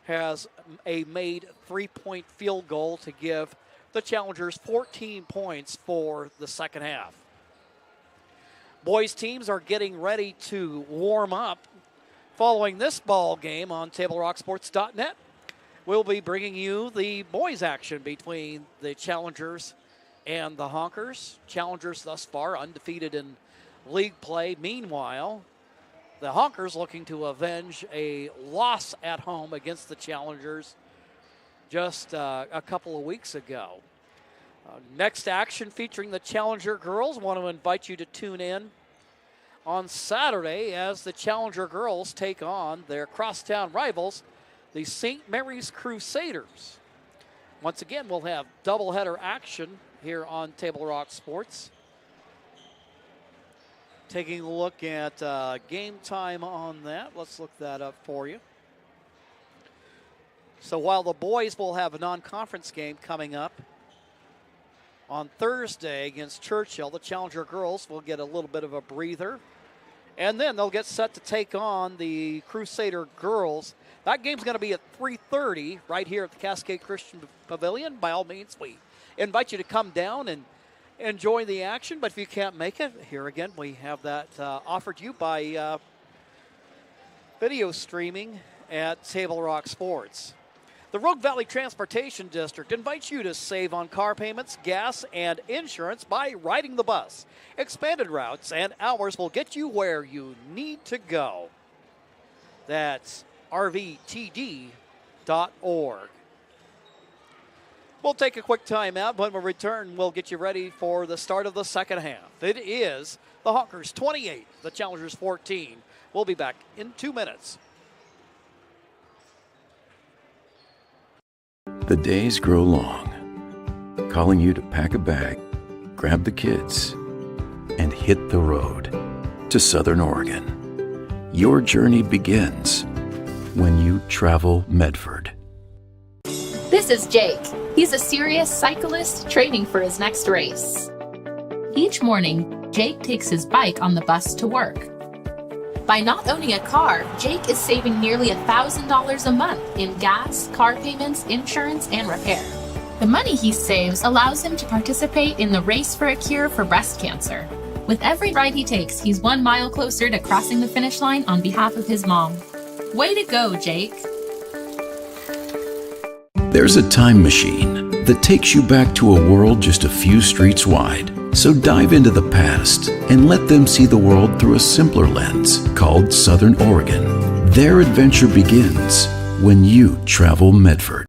has a made 3-point field goal to give the Challengers 14 points for the second half. Boys teams are getting ready to warm up. Following this ball game on TableRockSports.net, we'll be bringing you the boys action between the Challengers and the Honkers. Challengers thus far undefeated in league play. Meanwhile, the Honkers looking to avenge a loss at home against the Challengers just a couple of weeks ago. Next action featuring the Challenger girls. Want to invite you to tune in on Saturday as the Challenger girls take on their crosstown rivals, the St. Mary's Crusaders. Once again, we'll have doubleheader action here on Table Rock Sports. Taking a look at game time on that. Let's look that up for you. So while the boys will have a non-conference game coming up on Thursday against Churchill, the Challenger girls will get a little bit of a breather. And then they'll get set to take on the Crusader girls. That game's going to be at 3:30 right here at the Cascade Christian Pavilion. By all means, we invite you to come down and enjoy the action. But if you can't make it, here again, we have that offered to you by video streaming at Table Rock Sports. The Rogue Valley Transportation District invites you to save on car payments, gas, and insurance by riding the bus. Expanded routes and hours will get you where you need to go. That's rvtd.org. We'll take a quick time out. When we return, we'll get you ready for the start of the second half. It is the Honkers 28, the Challengers 14. We'll be back in 2 minutes. The days grow long, calling you to pack a bag, grab the kids, and hit the road to Southern Oregon. Your journey begins when you travel Medford. This is Jake. He's a serious cyclist training for his next race. Each morning, Jake takes his bike on the bus to work. By not owning a car, Jake is saving nearly $1,000 a month in gas, car payments, insurance, and repair. The money he saves allows him to participate in the Race for a Cure for breast cancer. With every ride he takes, he's 1 mile closer to crossing the finish line on behalf of his mom. Way to go, Jake. There's a time machine that takes you back to a world just a few streets wide. So dive into the past and let them see the world through a simpler lens called Southern Oregon. Their adventure begins when you travel Medford.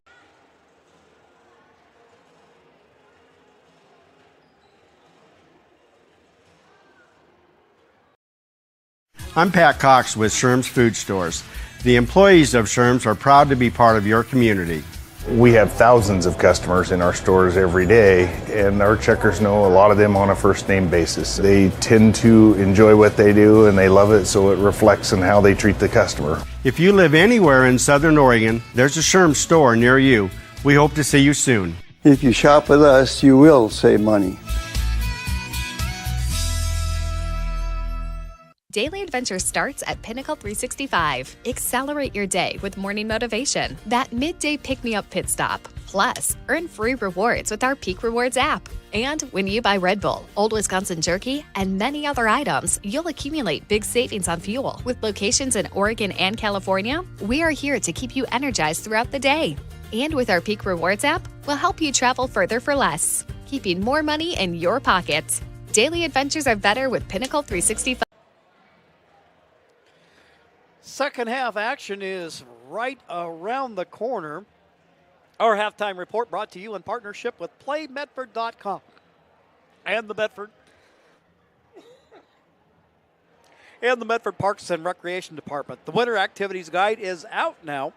I'm Pat Cox with Sherm's Food Stores. The employees of Sherm's are proud to be part of your community. We have thousands of customers in our stores every day, and our checkers know a lot of them on a first name basis. They tend to enjoy what they do and they love it, so it reflects in how they treat the customer. If you live anywhere in Southern Oregon, there's a Sherm's store near you. We hope to see you soon. If you shop with us, you will save money. Daily adventure starts at Pinnacle 365. Accelerate your day with morning motivation. That midday pick-me-up pit stop. Plus, earn free rewards with our Peak Rewards app. And when you buy Red Bull, Old Wisconsin Jerky, and many other items, you'll accumulate big savings on fuel. With locations in Oregon and California, we are here to keep you energized throughout the day. And with our Peak Rewards app, we'll help you travel further for less, keeping more money in your pocket. Daily adventures are better with Pinnacle 365. Second half action is right around the corner. Our halftime report brought to you in partnership with PlayMedford.com and the Medford Parks and Recreation Department. The Winter Activities Guide is out now.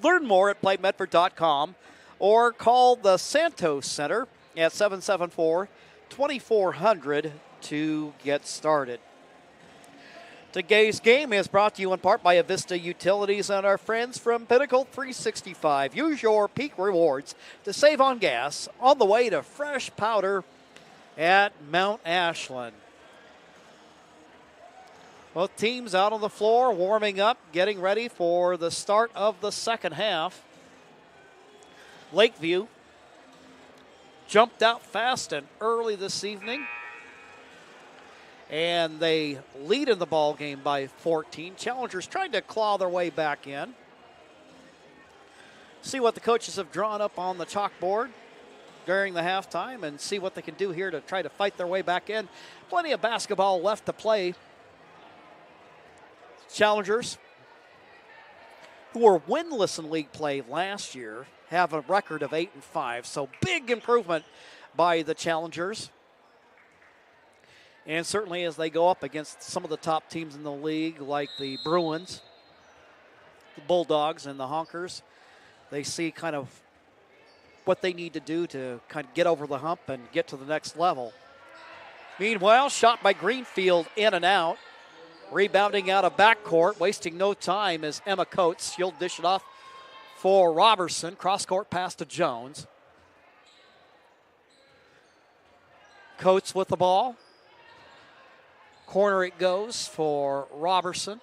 Learn more at PlayMedford.com or call the Santos Center at 774-2400 to get started. Today's game is brought to you in part by Avista Utilities and our friends from Pinnacle 365. Use your Peak Rewards to save on gas on the way to fresh powder at Mount Ashland. Both teams out on the floor, warming up, getting ready for the start of the second half. Lakeview jumped out fast and early this evening, and they lead in the ball game by 14. Challengers trying to claw their way back in. See what the coaches have drawn up on the chalkboard during the halftime and see what they can do here to try to fight their way back in. Plenty of basketball left to play. Challengers, who were winless in league play last year, have a record of 8-5. So big improvement by the Challengers. And certainly as they go up against some of the top teams in the league, like the Bruins, the Bulldogs, and the Honkers, they see kind of what they need to do to kind of get over the hump and get to the next level. Meanwhile, shot by Greenfield in and out. Rebounding out of backcourt, wasting no time is Emma Coates. She'll dish it off for Robertson. Cross-court pass to Jones. Coates with the ball. Corner it goes for Robertson.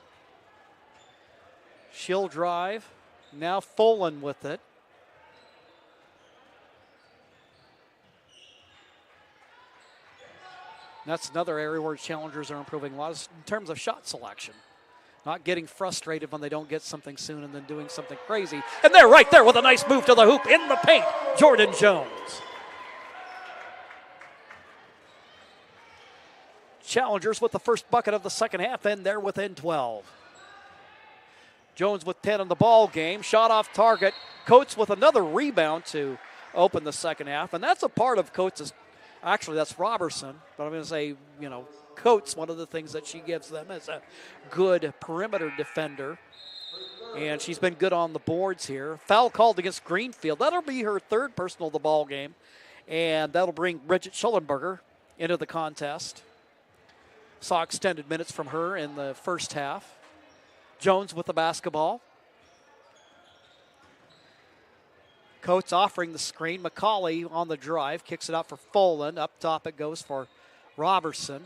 She'll drive. Now Folan with it. That's another area where Challengers are improving a lot in terms of shot selection. Not getting frustrated when they don't get something soon and then doing something crazy. And they're right there with a nice move to the hoop in the paint. Jordan Jones. Challengers with the first bucket of the second half, and they're within 12. Jones with 10 in the ball game. Shot off target. Coates with another rebound to open the second half. And that's a part of Coates' actually, that's Robertson, but I'm going to say, Coates, one of the things that she gives them is a good perimeter defender, and she's been good on the boards here. Foul called against Greenfield. That'll be her third personal of the ball game, and that'll bring Bridget Schellenberger into the contest. Saw extended minutes from her in the first half. Jones with the basketball. Coates offering the screen. McCauley on the drive. Kicks it out for Folan. Up top it goes for Robertson.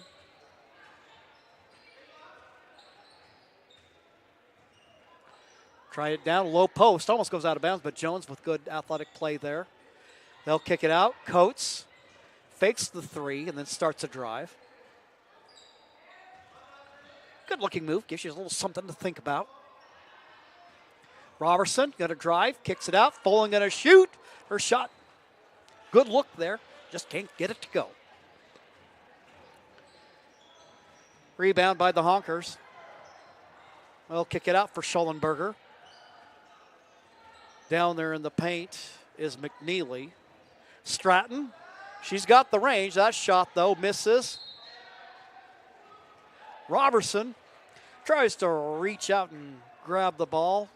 Try it down. Low post. Almost goes out of bounds, but Jones with good athletic play there. They'll kick it out. Coates fakes the three and then starts a drive. Good looking move. Gives you a little something to think about. Robertson going to drive, kicks it out. Folan going to shoot. Her shot, good look there. Just can't get it to go. Rebound by the Honkers. Well, kick it out for Schellenberger. Down there in the paint is McNeely. Stratton, she's got the range. That shot, though, misses. Robertson tries to reach out and grab the ball.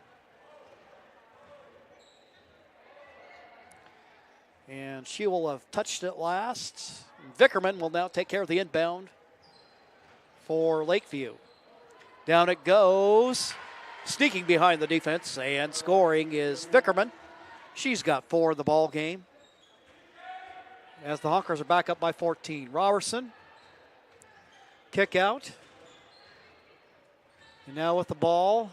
And she will have touched it last. Vickerman will now take care of the inbound for Lakeview. Down it goes. Sneaking behind the defense and scoring is Vickerman. She's got 4 in the ball game. As the Honkers are back up by 14. Robertson. Kick out. And now with the ball.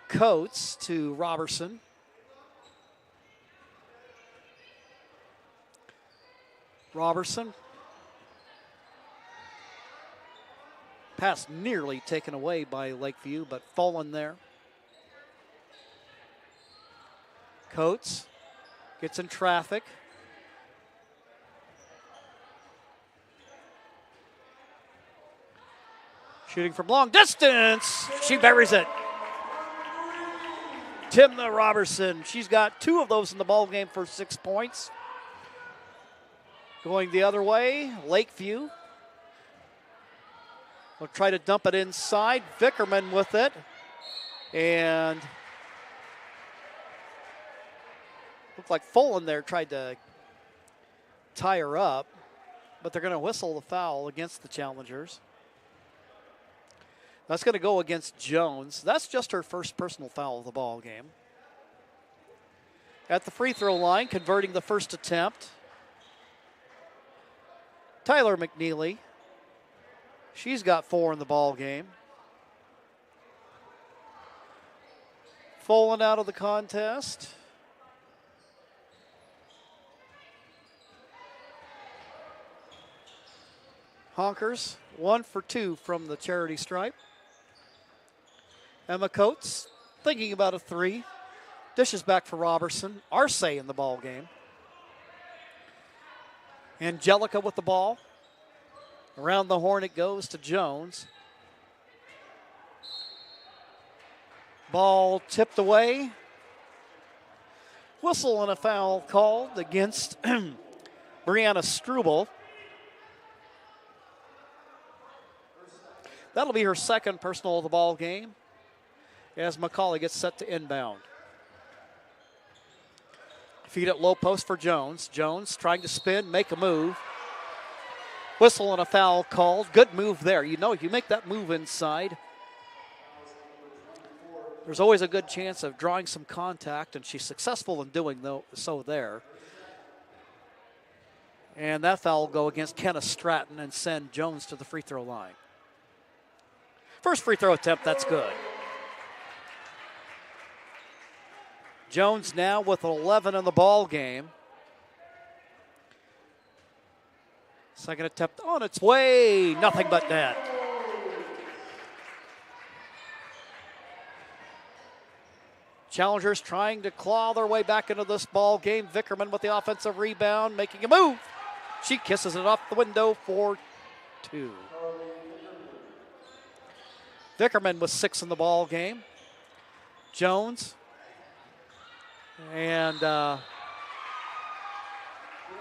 Coates to Robertson. Robertson. Pass nearly taken away by Lakeview, but Folan there. Coates gets in traffic. Shooting from long distance. She buries it. Timna Robertson. She's got 2 of those in the ball game for 6 points. Going the other way, Lakeview will try to dump it inside. Vickerman with it. And looked like Folan there tried to tie her up, but they're going to whistle the foul against the Challengers. That's going to go against Jones. That's just her first personal foul of the ball game. At the free throw line, converting the first attempt, Tyler McNeely. She's got 4 in the ball game. Folan out of the contest. Honkers, 1 for 2 from the charity stripe. Emma Coates thinking about a 3. Dishes back for Robertson. Arce in the ball game. Angelica with the ball. Around the horn it goes to Jones. Ball tipped away. Whistle and a foul called against Brianna Struble. That'll be her second personal of the ball game as McCauley gets set to inbound. Feed at low post for Jones. Jones trying to spin, make a move. Whistle and a foul called. Good move there. You know, if you make that move inside, there's always a good chance of drawing some contact, and she's successful in doing so there. And that foul will go against Kenna Stratton and send Jones to the free throw line. First free throw attempt, that's good. Jones now with 11 in the ball game. Second attempt on its way, nothing but net. Challengers trying to claw their way back into this ball game. Vickerman with the offensive rebound, making a move. She kisses it off the window for 2. Vickerman with 6 in the ball game. Jones. And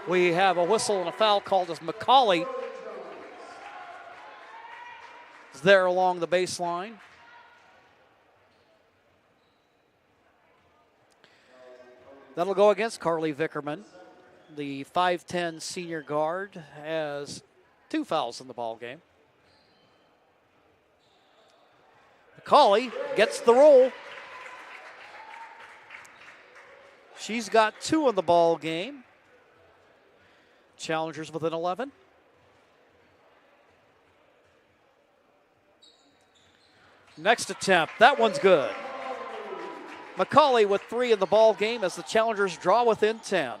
we have a whistle and a foul called as McCauley is there along the baseline. That'll go against Carly Vickerman. The 5'10 senior guard has 2 fouls in the ball game. McCauley gets the roll. She's got 2 in the ball game. Challengers within 11. Next attempt, that one's good. McCauley with 3 in the ball game as the Challengers draw within 10.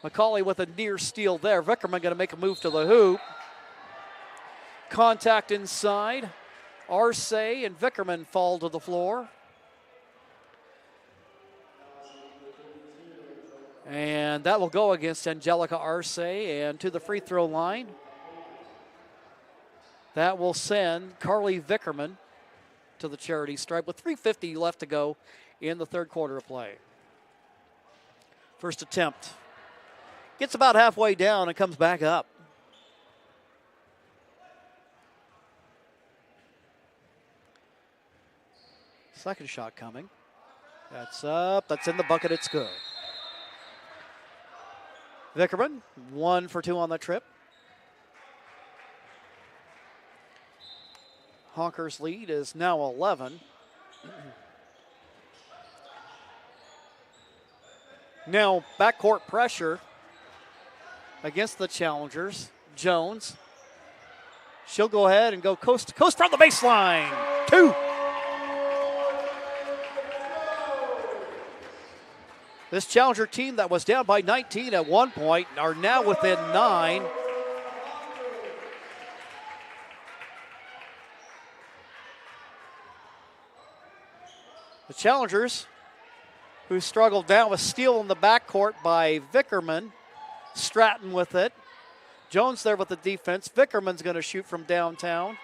McCauley with a near steal there. Vickerman going to make a move to the hoop. Contact inside. Arce and Vickerman fall to the floor. And that will go against Angelica Arce and to the free throw line. That will send Carly Vickerman to the charity stripe with 3:50 left to go in the third quarter of play. First attempt. Gets about halfway down and comes back up. Second shot coming. That's up. That's in the bucket. It's good. Vickerman, 1 for 2 on the trip. Honker's lead is now 11. Now backcourt pressure against the Challengers. Jones. She'll go ahead and go coast to coast from the baseline. 2. This Challenger team that was down by 19 at one point are now within 9. The Challengers, who struggled down with steal in the backcourt by Vickerman. Stratton with it. Jones there with the defense. Vickerman's going to shoot from downtown.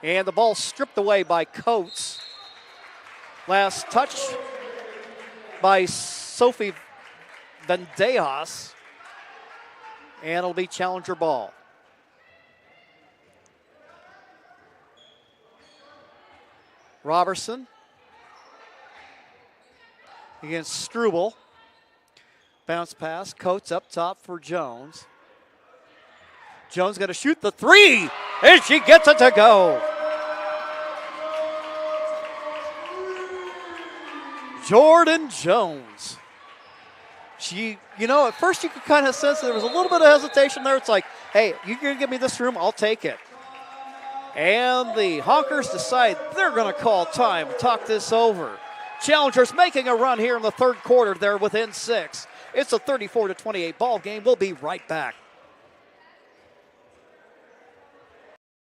And the ball stripped away by Coates. Last touch by Sophie Vendejas, and it'll be Challenger ball. Robertson against Struble. Bounce pass, Coates up top for Jones. Jones going to shoot the 3, and she gets it to go. Jordan Jones. She, at first you could kind of sense there was a little bit of hesitation there. It's like, Hey, you're going to give me this room, I'll take it. And the Honkers decide they're going to call time, talk this over. Challengers making a run here in the third quarter. They're within 6. It's a 34-28 ball game. We'll be right back.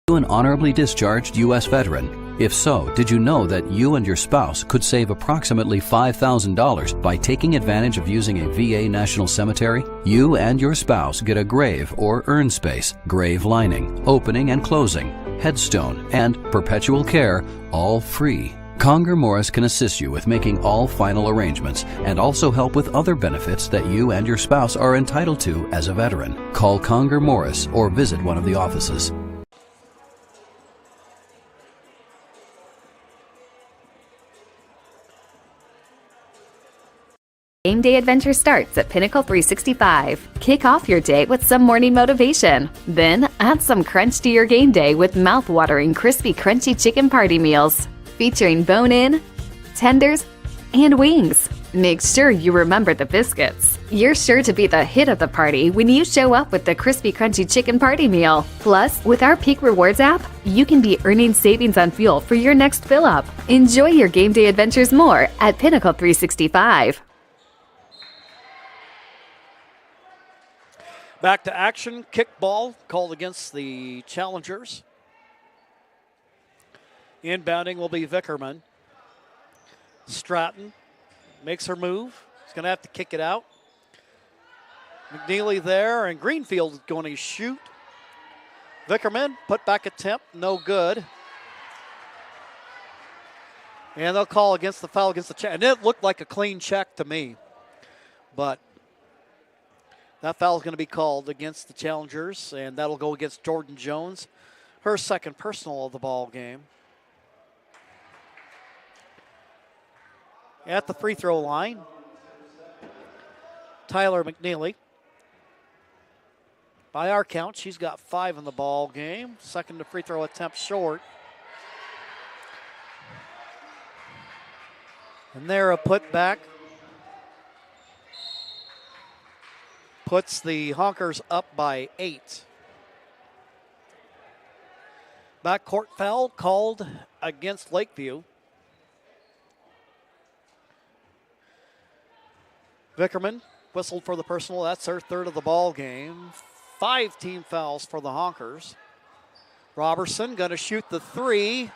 Are you an honorably discharged U.S. veteran? If so, did you know that you and your spouse could save approximately $5,000 by taking advantage of using a VA National Cemetery? You and your spouse get a grave or urn space, grave lining, opening and closing, headstone, and perpetual care, all free. Conger Morris can assist you with making all final arrangements and also help with other benefits that you and your spouse are entitled to as a veteran. Call Conger Morris or visit one of the offices. Game day adventure starts at Pinnacle 365. Kick off your day with some morning motivation. Then add some crunch to your game day with mouth-watering crispy crunchy chicken party meals. Featuring bone-in, tenders, and wings. Make sure you remember the biscuits. You're sure to be the hit of the party when you show up with the crispy crunchy chicken party meal. Plus, with our Peak Rewards app, you can be earning savings on fuel for your next fill-up. Enjoy your game day adventures more at Pinnacle 365. Back to action. Kickball called against the Challengers. Inbounding will be Vickerman. Stratton makes her move. He's going to have to kick it out. McNeely there, and Greenfield is going to shoot. Vickerman, put back attempt, no good. And they'll call against the foul against the check. And it looked like a clean check to me. But that foul is going to be called against the Challengers, and that'll go against Jordan Jones, her second personal of the ball game. At the free throw line, Tyler McNeely. By our count, she's got 5 in the ball game. Second to free throw attempt short. And there a putback. Puts the Honkers up by 8. Backcourt foul called against Lakeview. Vickerman whistled for the personal. That's her third of the ball game. 5 team fouls for the Honkers. Robertson going to shoot the 3.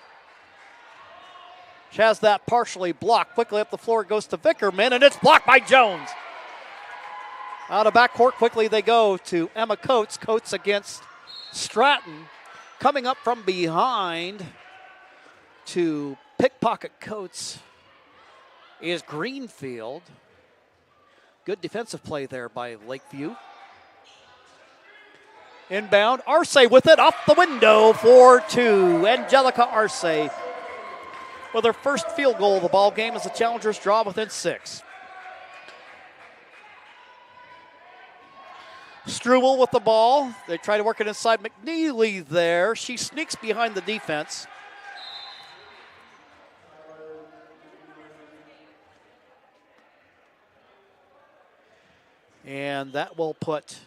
She has that partially blocked. Quickly up the floor it goes to Vickerman, and it's blocked by Jones. Out of backcourt, quickly they go to Emma Coates. Coates against Stratton. Coming up from behind to pickpocket Coates is Greenfield. Good defensive play there by Lakeview. Inbound, Arce with it, off the window for 2. Angelica Arce with her first field goal of the ball game as the Challengers draw within 6. Struble with the ball. They try to work it inside. McNeely there. She sneaks behind the defense. And that will put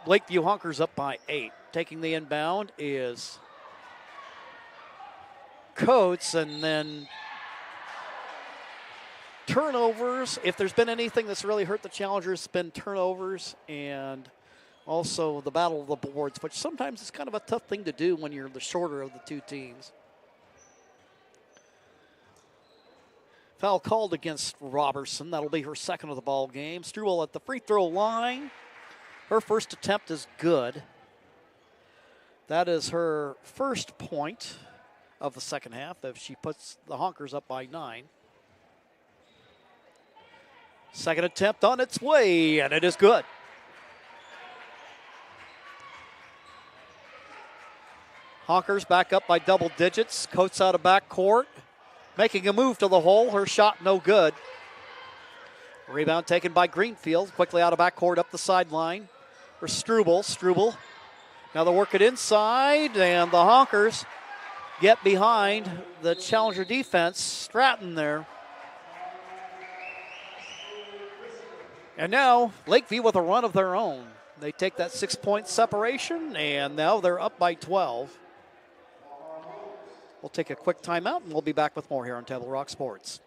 Lakeview Honkers up by 8. Taking the inbound is Coates, and then turnovers. If there's been anything that's really hurt the Challengers, it's been turnovers and also the battle of the boards, which sometimes is kind of a tough thing to do when you're the shorter of the two teams. Foul called against Robertson. That'll be her second of the ball game. Struble at the free throw line. Her first attempt is good. That is her first point of the second half if she puts the Honkers up by 9. Second attempt on its way, and it is good. Honkers back up by double digits. Coates out of backcourt. Making a move to the hole. Her shot no good. Rebound taken by Greenfield. Quickly out of backcourt up the sideline for Struble. Struble. Now they'll work it inside, and the Honkers get behind the Challenger defense. Stratton there. And now Lakeview with a run of their own. They take that 6-point separation, and now they're up by 12. We'll take a quick timeout, and we'll be back with more here on Table Rock Sports.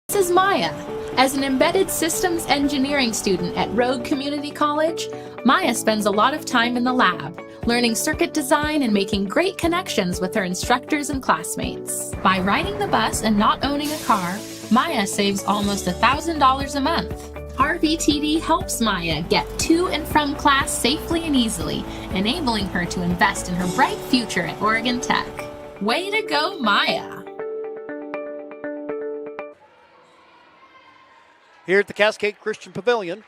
This is Maya. As an embedded systems engineering student at Rogue Community College, Maya spends a lot of time in the lab, learning circuit design and making great connections with her instructors and classmates. By riding the bus and not owning a car, Maya saves almost $1,000 a month. RVTD helps Maya get to and from class safely and easily, enabling her to invest in her bright future at Oregon Tech. Way to go, Maya! Here at the Cascade Christian Pavilion,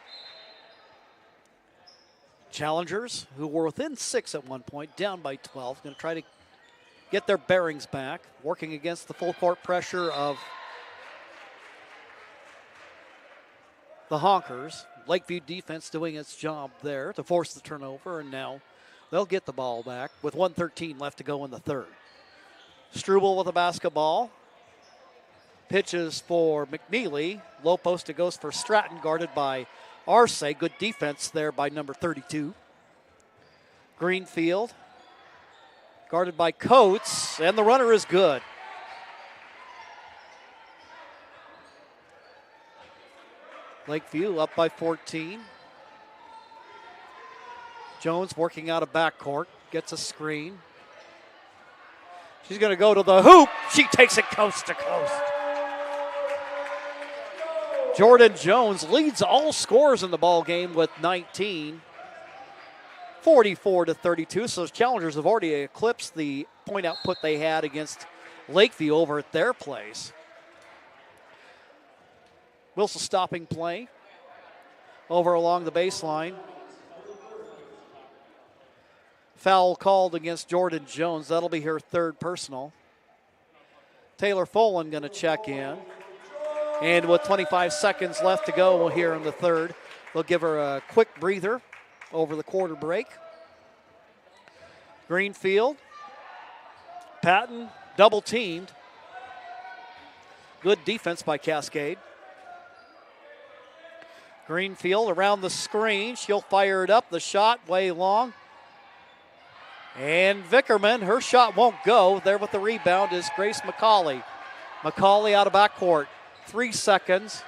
challengers, who were within 6 at one point, down by 12, going to try to get their bearings back, working against the full court pressure of the Honkers. Lakeview defense doing its job there to force the turnover, and now they'll get the ball back with 1:13 left to go in the third. Struble with a basketball. Pitches for McNeely. Low post, it goes for Stratton, guarded by Arce. Good defense there by number 32. Greenfield, guarded by Coates, and the runner is good. Lakeview up by 14. Jones working out of backcourt, gets a screen. She's going to go to the hoop. She takes it coast to coast. Jordan Jones leads all scorers in the ball game with 19, 44-32. So those challengers have already eclipsed the point output they had against Lakeview over at their place. Wilson stopping play over along the baseline. Foul called against Jordan Jones. That'll be her third personal. Taylor Folan going to check in. And with 25 seconds left to go here in the third, they'll give her a quick breather over the quarter break. Greenfield, Patton, double teamed. Good defense by Cascade. Greenfield around the screen. She'll fire it up. The shot way long. And Vickerman, her shot won't go. There with the rebound is Grace McCauley. McCauley out of backcourt. 3 seconds.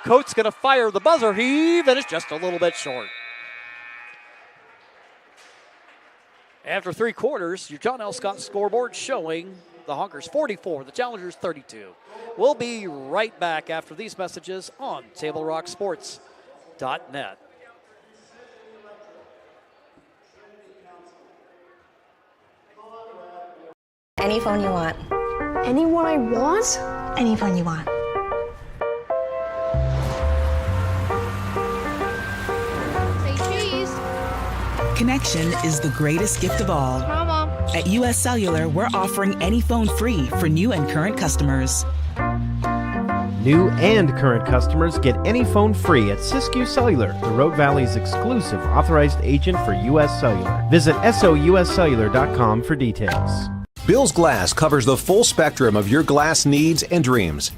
Coates going to fire the buzzer heave, and it's just a little bit short. After 3 quarters, your John L. Scott scoreboard showing the Honkers 44, the Challengers 32. We'll be right back after these messages on TableRockSports.net. Any phone you want. Any one I want? Any phone you want. Connection is the greatest gift of all. Mama. At US Cellular, we're offering any phone free for new and current customers. New and current customers get any phone free at Siskiyou Cellular, the Rogue Valley's exclusive authorized agent for US Cellular. Visit souscellular.com for details. Bill's Glass covers the full spectrum of your glass needs and dreams.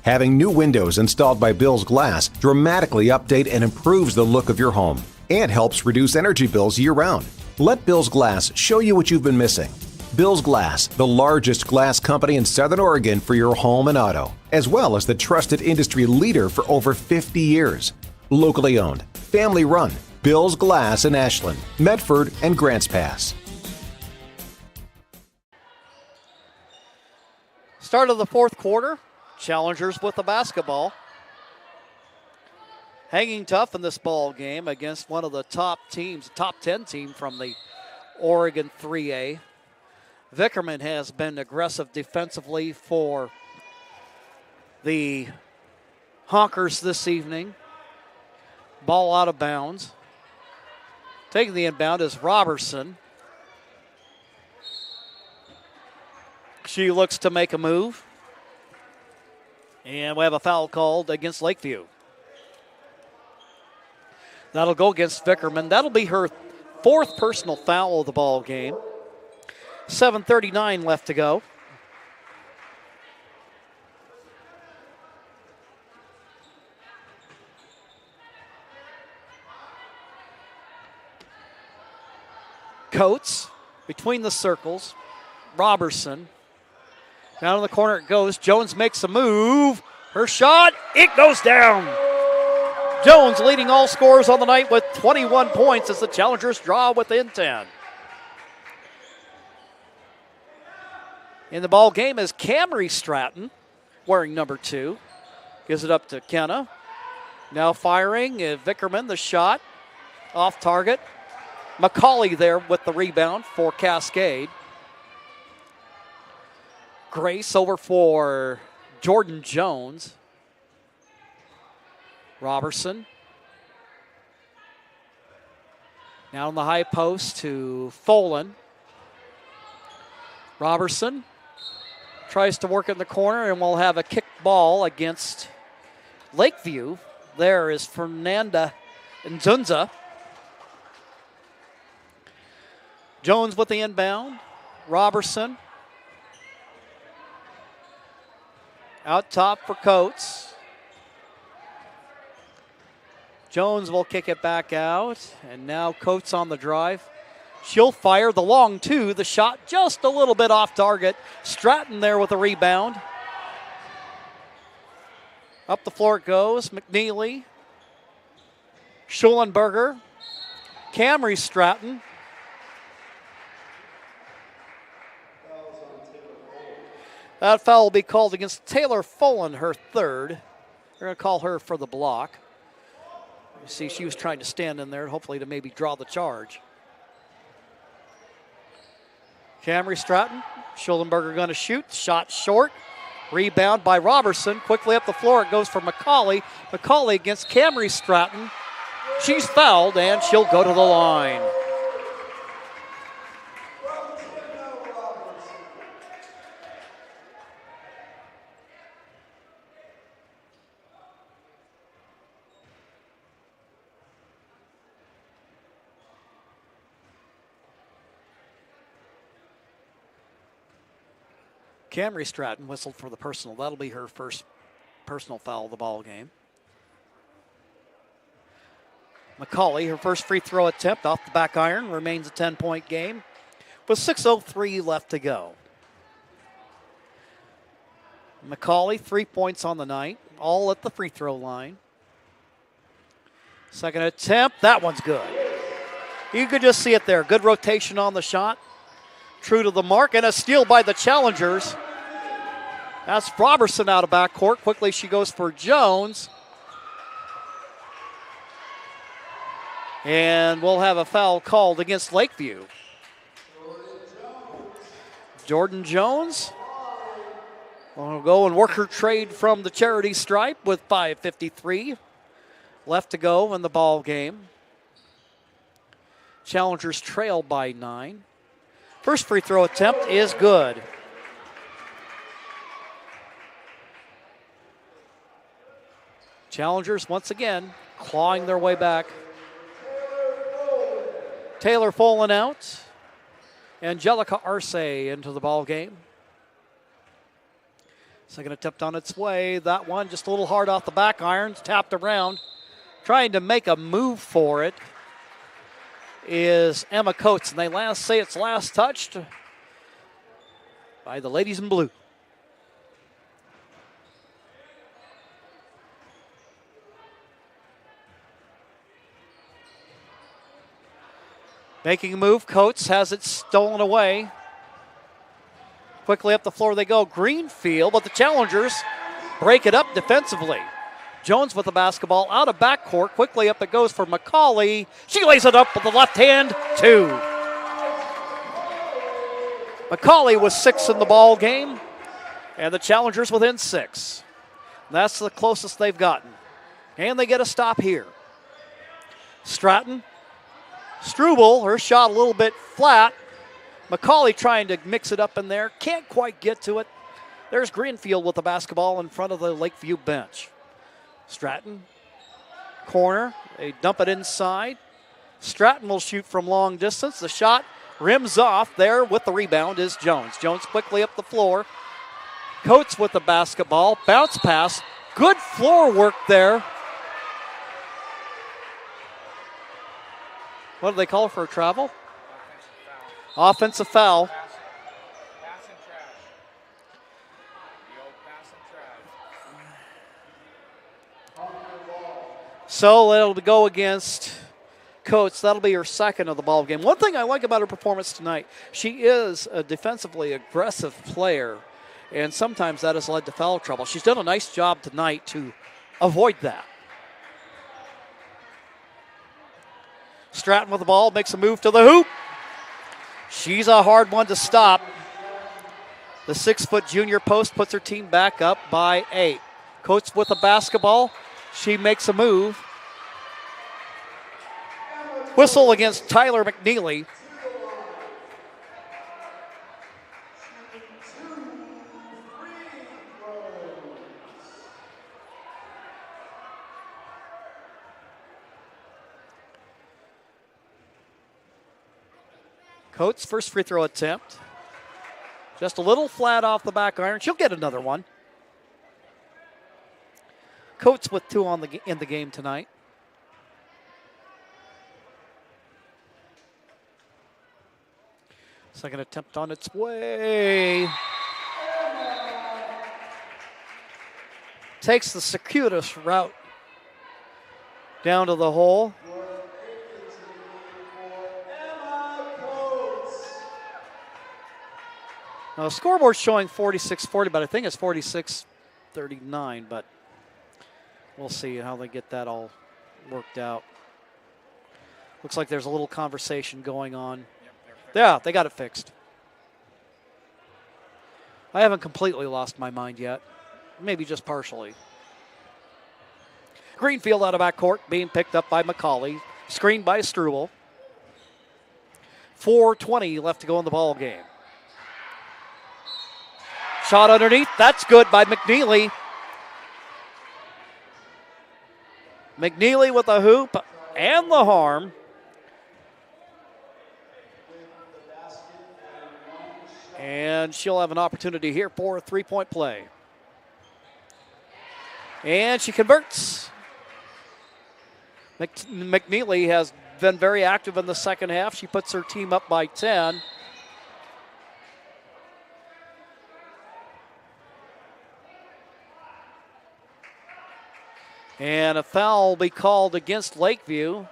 Having new windows installed by Bill's Glass dramatically update and improves the look of your home and helps reduce energy bills year-round. Let Bill's Glass show you what you've been missing. Bill's Glass, the largest glass company in Southern Oregon for your home and auto, as well as the trusted industry leader for over 50 years. Locally owned, family run, Bill's Glass in Ashland, Medford, and Grants Pass. Start of the fourth quarter, Challengers with the basketball. Hanging tough in this ball game against one of the top teams, top 10 team from the Oregon 3A. Vickerman has been aggressive defensively for the Honkers this evening. Ball out of bounds. Taking the inbound is Robertson. She looks to make a move. And we have a foul called against Lakeview. That'll go against Vickerman. That'll be her 4th personal foul of the ball game. 7:39 left to go. Coates between the circles. Robertson. Down in the corner it goes. Jones makes a move. Her shot, it goes down. Jones leading all scorers on the night with 21 points as the Challengers draw within 10. In the ball game is Camry Stratton, wearing number 2. Gives it up to Kenna. Now firing, Vickerman, the shot, off target. McCauley there with the rebound for Cascade. Grace over for Jordan Jones. Robertson. Now on the high post to Folan. Robertson tries to work in the corner, and we'll have a kick ball against Lakeview. There is Fernanda Nzunza. Jones with the inbound. Robertson. Out top for Coates. Jones will kick it back out, and now Coates on the drive. She'll fire the long 2. The shot just a little bit off target. Stratton there with a rebound. Up the floor it goes. McNeely. Schulenberger. Camry Stratton. That foul will be called against Taylor Folan, her 3rd. They're going to call her for the block. You see, she was trying to stand in there, hopefully to maybe draw the charge. Camry Stratton. Schulenberger going to shoot. Shot short. Rebound by Robertson. Quickly up the floor it goes for McCauley. McCauley against Camry Stratton. She's fouled, and she'll go to the line. Camry Stratton whistled for the personal. That'll be her first personal foul of the ball game. McCauley, her first free throw attempt off the back iron, remains a 10-point game with 6:03 left to go. McCauley, 3 points on the night, all at the free throw line. Second attempt, that one's good. You could just see it there. Good rotation on the shot. True to the mark, and a steal by the Challengers. That's Robertson out of backcourt. Quickly she goes for Jones. And we'll have a foul called against Lakeview. Jordan Jones will go and work her trade from the charity stripe with 5:53 left to go in the ball game. Challengers trail by 9. First free throw attempt is good. Challengers once again clawing their way back. Taylor Folan out. Angelica Arce into the ball game. Second attempt on its way. That one just a little hard off the back irons, tapped around. Trying to make a move for it is Emma Coates, and they say it's last touched by the ladies in blue. Making a move, Coates has it stolen away. Quickly up the floor they go. Greenfield, but the Challengers break it up defensively. Jones with the basketball out of backcourt. Quickly up it goes for McCauley. She lays it up with the left hand, 2. McCauley was 6 in the ball game, and the Challengers within 6. That's the closest they've gotten. And they get a stop here. Stratton. Struble, her shot a little bit flat. McCauley trying to mix it up in there. Can't quite get to it. There's Greenfield with the basketball in front of the Lakeview bench. Stratton, corner. They dump it inside. Stratton will shoot from long distance. The shot rims off. There with the rebound is Jones. Jones quickly up the floor. Coates with the basketball. Bounce pass. Good floor work there. What do they call for a travel? Offensive foul. So it'll go against Coates. That'll be her second of the ball game. One thing I like about her performance tonight, she is a defensively aggressive player, and sometimes that has led to foul trouble. She's done a nice job tonight to avoid that. Stratton with the ball, makes a move to the hoop. She's a hard one to stop. The 6-foot junior post puts her team back up by 8. Coates with the basketball. She makes a move. Whistle against Tyler McNeely. Coates, first free throw attempt. Just a little flat off the back iron. She'll get another one. Coates with 2 in the game tonight. Second attempt on its way. Takes the circuitous route down to the hole. Now, the scoreboard's showing 46-40, but I think it's 46-39, but we'll see how they get that all worked out. Looks like there's a little conversation going on. Yeah, they got it fixed. I haven't completely lost my mind yet. Maybe just partially. Greenfield out of backcourt, being picked up by McCauley. Screened by Struble. 4:20 left to go in the ball game. Shot underneath. That's good by McNeely. McNeely with the hoop and the harm. And she'll have an opportunity here for a three-point play. And she converts. McNeely has been very active in the second half. She puts her team up by 10. And a foul will be called against Lakeview.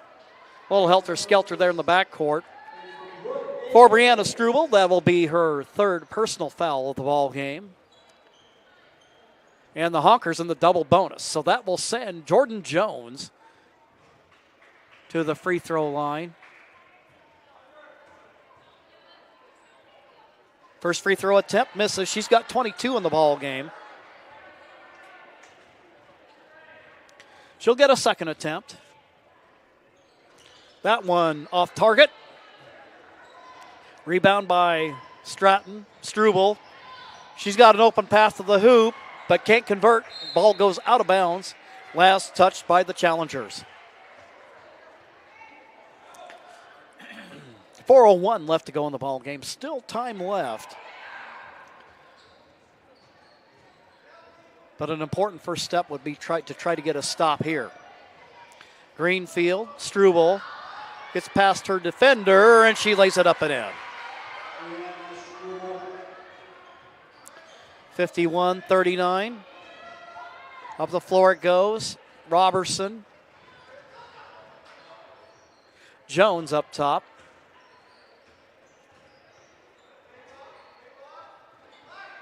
A little helter-skelter there in the backcourt. For Brianna Struble, that will be her third personal foul of the ball game. And the Honkers in the double bonus. So that will send Jordan Jones to the free throw line. First free throw attempt misses. She's got 22 in the ball game. She'll get a second attempt. That one off target. Rebound by Stratton. Struble. She's got an open path to the hoop, but can't convert. Ball goes out of bounds. Last touched by the challengers. 4:01 left to go in the ball game. Still time left. But an important first step would be to try to get a stop here. Greenfield, Struble gets past her defender, and she lays it up and in. 51-39. Up the floor it goes. Robertson. Jones up top.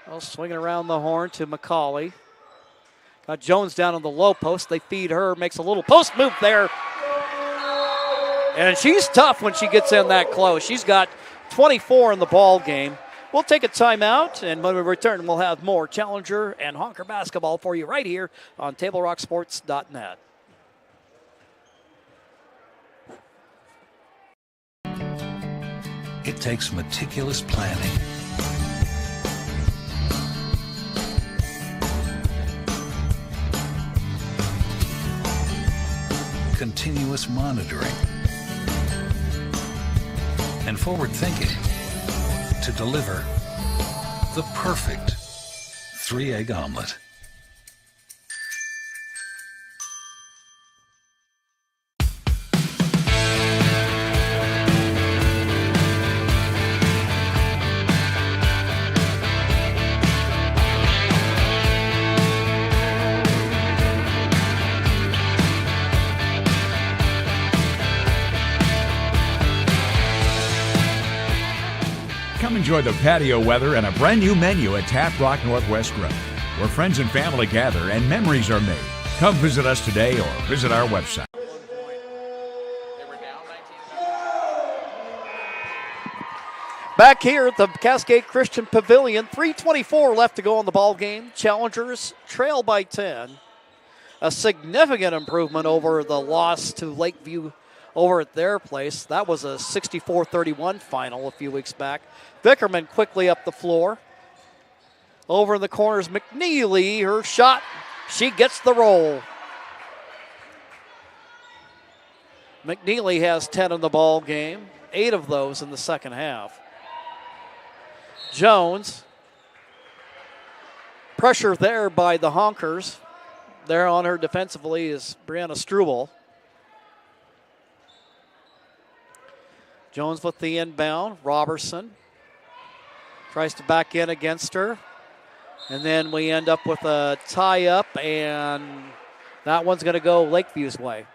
Well, swinging around the horn to McCauley. Got Jones down on the low post. They feed her. Makes a little post move there. And she's tough when she gets in that close. She's got 24 in the ball game. We'll take a timeout, and when we return, we'll have more Challenger and Honker basketball for you right here on TableRockSports.net. it takes meticulous planning. Continuous monitoring. And forward thinking to deliver the perfect 3-egg omelet. Come enjoy the patio weather and a brand new menu at Tap Rock Northwest Road, where friends and family gather and memories are made. Come visit us today or visit our website. Back here at the Cascade Christian Pavilion, 3:24 left to go in the ball game. Challengers trail by 10. A significant improvement over the loss to Lakeview over at their place. That was a 64-31 final a few weeks back. Vickerman quickly up the floor. Over in the corners, McNeely, her shot. She gets the roll. McNeely has 10 in the ball game, 8 of those in the second half. Jones. Pressure there by the Honkers. There on her defensively is Brianna Struble. Jones with the inbound. Robertson tries to back in against her. And then we end up with a tie-up, and that one's going to go Lakeview's way.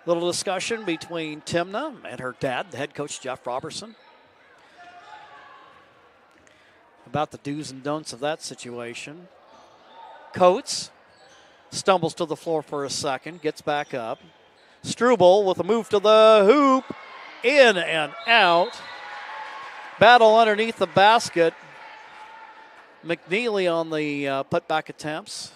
Little discussion between Timna and her dad, the head coach Jeff Robertson, about the do's and don'ts of that situation. Coates stumbles to the floor for a second, gets back up. Struble with a move to the hoop, in and out. Battle underneath the basket. McNeely on the putback attempts.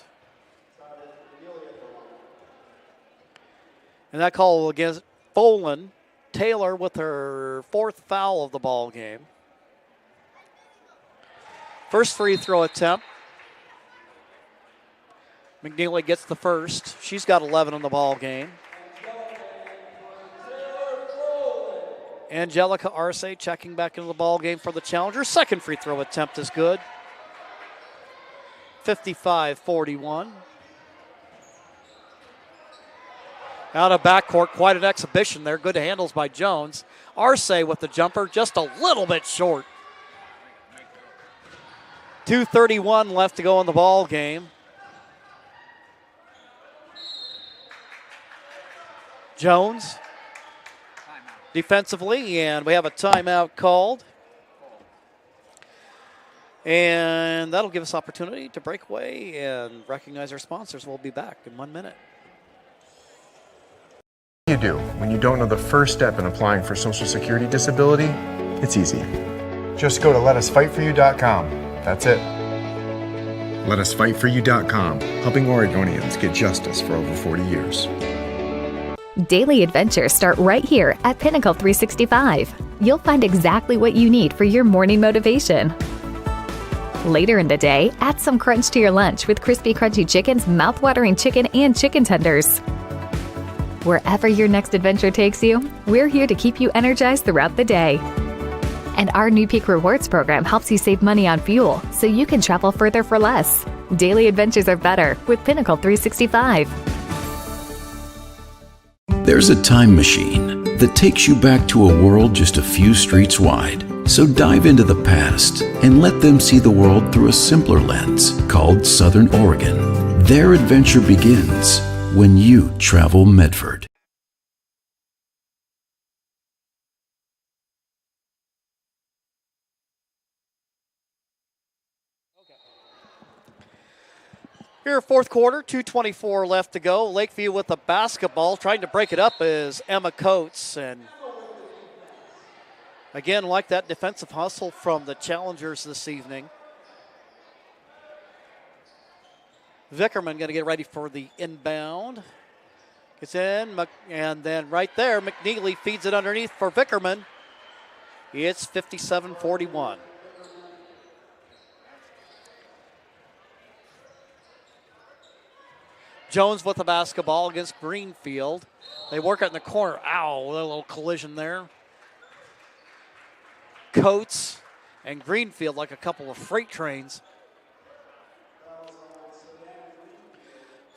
And that call against Folan. Taylor with her 4th foul of the ball game. First free throw attempt. McNeely gets the first. She's got 11 in the ball game. Angelica Arce checking back into the ball game for the Challengers. Second free throw attempt is good. 55-41. Out of backcourt, quite an exhibition there. Good handles by Jones. Arce with the jumper, just a little bit short. 2:31 left to go in the ball game. Jones defensively, and we have a timeout called. And that'll give us opportunity to break away and recognize our sponsors. We'll be back in 1 minute. What do you do when you don't know the first step in applying for Social Security disability? It's easy. Just go to letusfightforyou.com. That's it. Letusfightforyou.com, helping Oregonians get justice for over 40 years. Daily adventures start right here at Pinnacle 365. You'll find exactly what you need for your morning motivation. Later in the day, add some crunch to your lunch with crispy, crunchy chicken's mouth-watering chicken and chicken tenders. Wherever your next adventure takes you, we're here to keep you energized throughout the day. And our new Peak Rewards program helps you save money on fuel so you can travel further for less. Daily adventures are better with Pinnacle 365. There's a time machine that takes you back to a world just a few streets wide. So dive into the past and let them see the world through a simpler lens called Southern Oregon. Their adventure begins when you travel Medford. Here, fourth quarter, 2:24 left to go. Lakeview with the basketball. Trying to break it up is Emma Coates. And again, like that defensive hustle from the Challengers this evening. Vickerman going to get ready for the inbound. Gets in, and then right there, McNeely feeds it underneath for Vickerman. It's 57-41. Jones with the basketball against Greenfield. They work it in the corner. Ow, a little collision there. Coates and Greenfield like a couple of freight trains.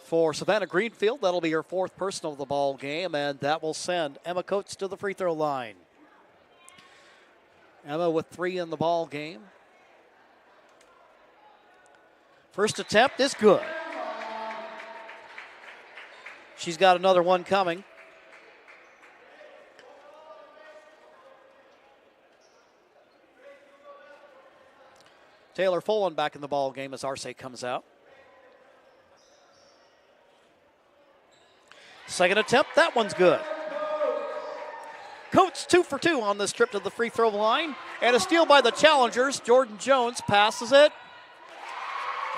For Savannah Greenfield, that'll be her 4th personal of the ball game, and that will send Emma Coates to the free throw line. Emma with 3 in the ball game. First attempt is good. She's got another one coming. Taylor Folan back in the ball game as Arce comes out. Second attempt, that one's good. Coates 2 for 2 on this trip to the free throw line. And a steal by the challengers. Jordan Jones passes it.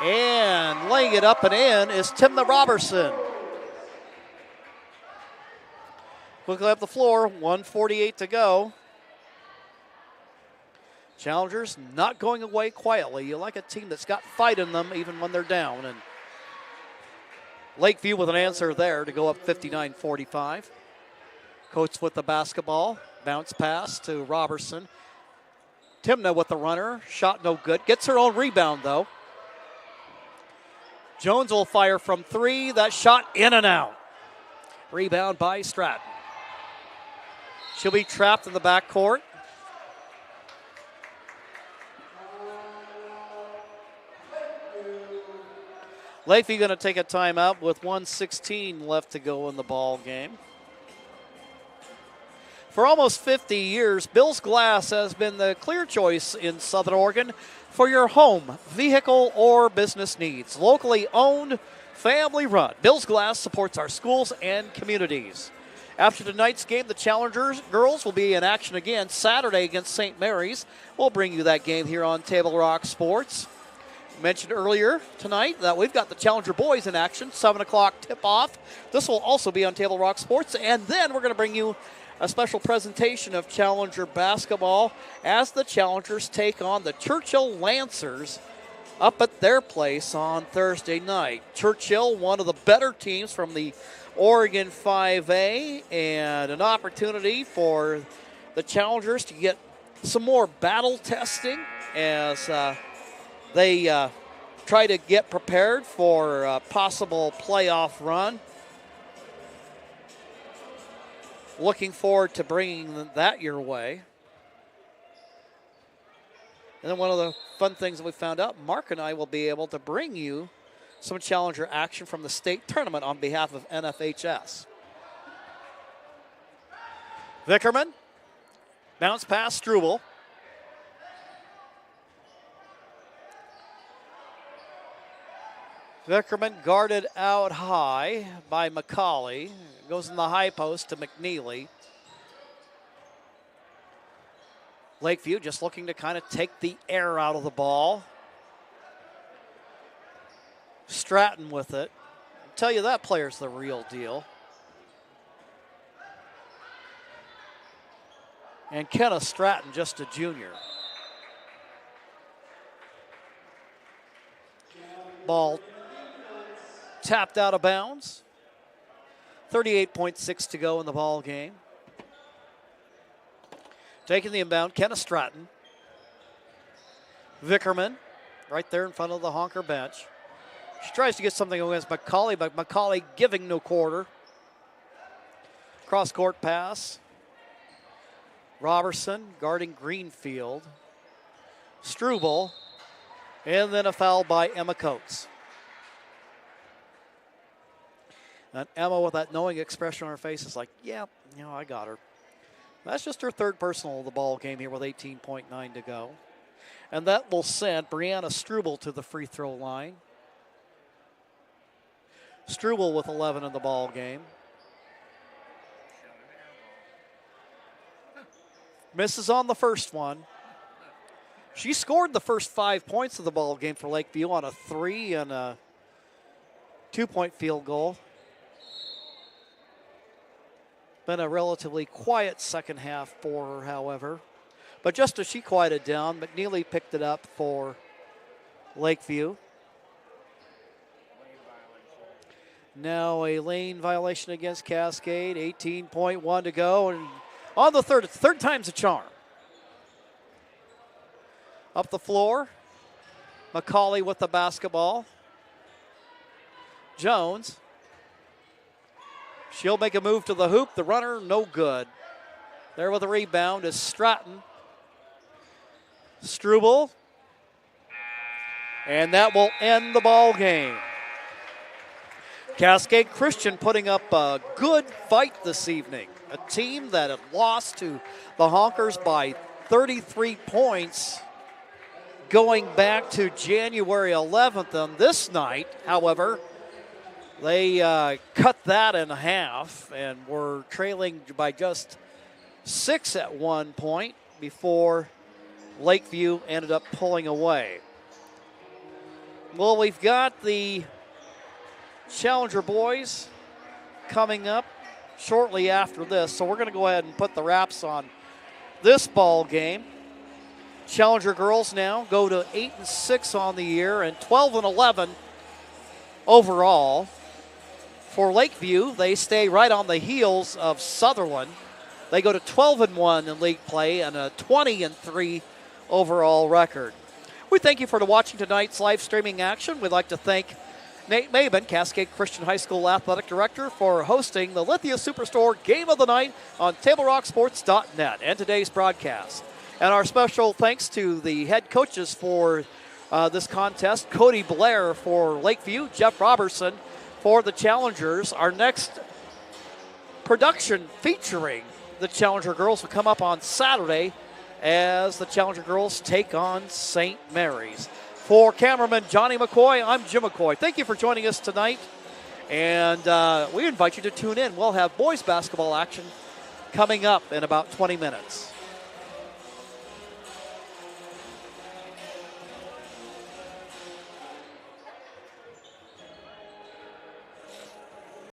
And laying it up and in is Timna Robertson. Quickly up the floor, 1:48 to go. Challengers not going away quietly. You like a team that's got fight in them even when they're down. And Lakeview with an answer there to go up 59-45. Coates with the basketball. Bounce pass to Robertson. Timna with the runner. Shot no good. Gets her own rebound, though. Jones will fire from 3. That shot in and out. Rebound by Stratton. She'll be trapped in the backcourt. Lakeview going to take a timeout with 1:16 left to go in the ball game. For almost 50 years, Bill's Glass has been the clear choice in Southern Oregon for your home, vehicle, or business needs. Locally owned, family run. Bill's Glass supports our schools and communities. After tonight's game, the Challengers girls will be in action again Saturday against St. Mary's. We'll bring you that game here on Table Rock Sports. Mentioned earlier tonight that we've got the Challenger boys in action, 7 o'clock tip-off. This will also be on Table Rock Sports, and then we're going to bring you a special presentation of Challenger basketball as the Challengers take on the Churchill Lancers up at their place on Thursday night. Churchill, one of the better teams from the Oregon 5A, and an opportunity for the Challengers to get some more battle testing as they try to get prepared for a possible playoff run. Looking forward to bringing that your way. And then one of the fun things that we found out, Mark and I will be able to bring you some Challenger action from the state tournament on behalf of NFHS. Vickerman, bounce pass, Struble. Vickerman guarded out high by McCauley. Goes in the high post to McNeely. Lakeview just looking to kind of take the air out of the ball. Stratton with it. I'll tell you, that player's the real deal. And Kenneth Stratton, just a junior. Ball tapped out of bounds. 38.6 to go in the ball game. Taking the inbound, Kenneth Stratton. Vickerman, right there in front of the Honker bench. She tries to get something against McCauley, but McCauley giving no quarter. Cross-court pass. Robertson guarding Greenfield. Struble, and then a foul by Emma Coates. And Emma, with that knowing expression on her face, is like, yeah, I got her. That's just her third personal of the ball game here with 18.9 to go. And that will send Brianna Struble to the free throw line. Struble with 11 in the ball game. Misses on the first one. She scored the first 5 points of the ball game for Lakeview on a 3 and a 2-point field goal. Been a relatively quiet second half for her, however. But just as she quieted down, McNeely picked it up for Lakeview. Now a lane violation against Cascade. 18.1 to go. And on the third time's a charm. Up the floor. McCauley with the basketball. Jones. She'll make a move to the hoop. The runner, no good. There with a rebound is Stratton. Struble. And that will end the ball game. Cascade Christian putting up a good fight this evening. A team that had lost to the Honkers by 33 points going back to January 11th. And this night, however, they cut that in half and were trailing by just 6 at one point before Lakeview ended up pulling away. Well, we've got the Challenger boys coming up shortly after this, so we're going to go ahead and put the wraps on this ball game. Challenger girls now go to 8-6 on the year and 12-11 overall. For Lakeview, they stay right on the heels of Sutherland. They go to 12-1 in league play and a 20-3 overall record. We thank you for watching tonight's live streaming action. We'd like to thank Nate Maben, Cascade Christian High School Athletic Director, for hosting the Lithia Superstore Game of the Night on TableRockSports.net and today's broadcast. And our special thanks to the head coaches for this contest, Cody Blair for Lakeview, Jeff Robertson for the Challengers. Our next production featuring the Challenger girls will come up on Saturday as the Challenger girls take on St. Mary's. For cameraman Johnny McCoy, I'm Jim McCoy. Thank you for joining us tonight, and we invite you to tune in. We'll have boys basketball action coming up in about 20 minutes.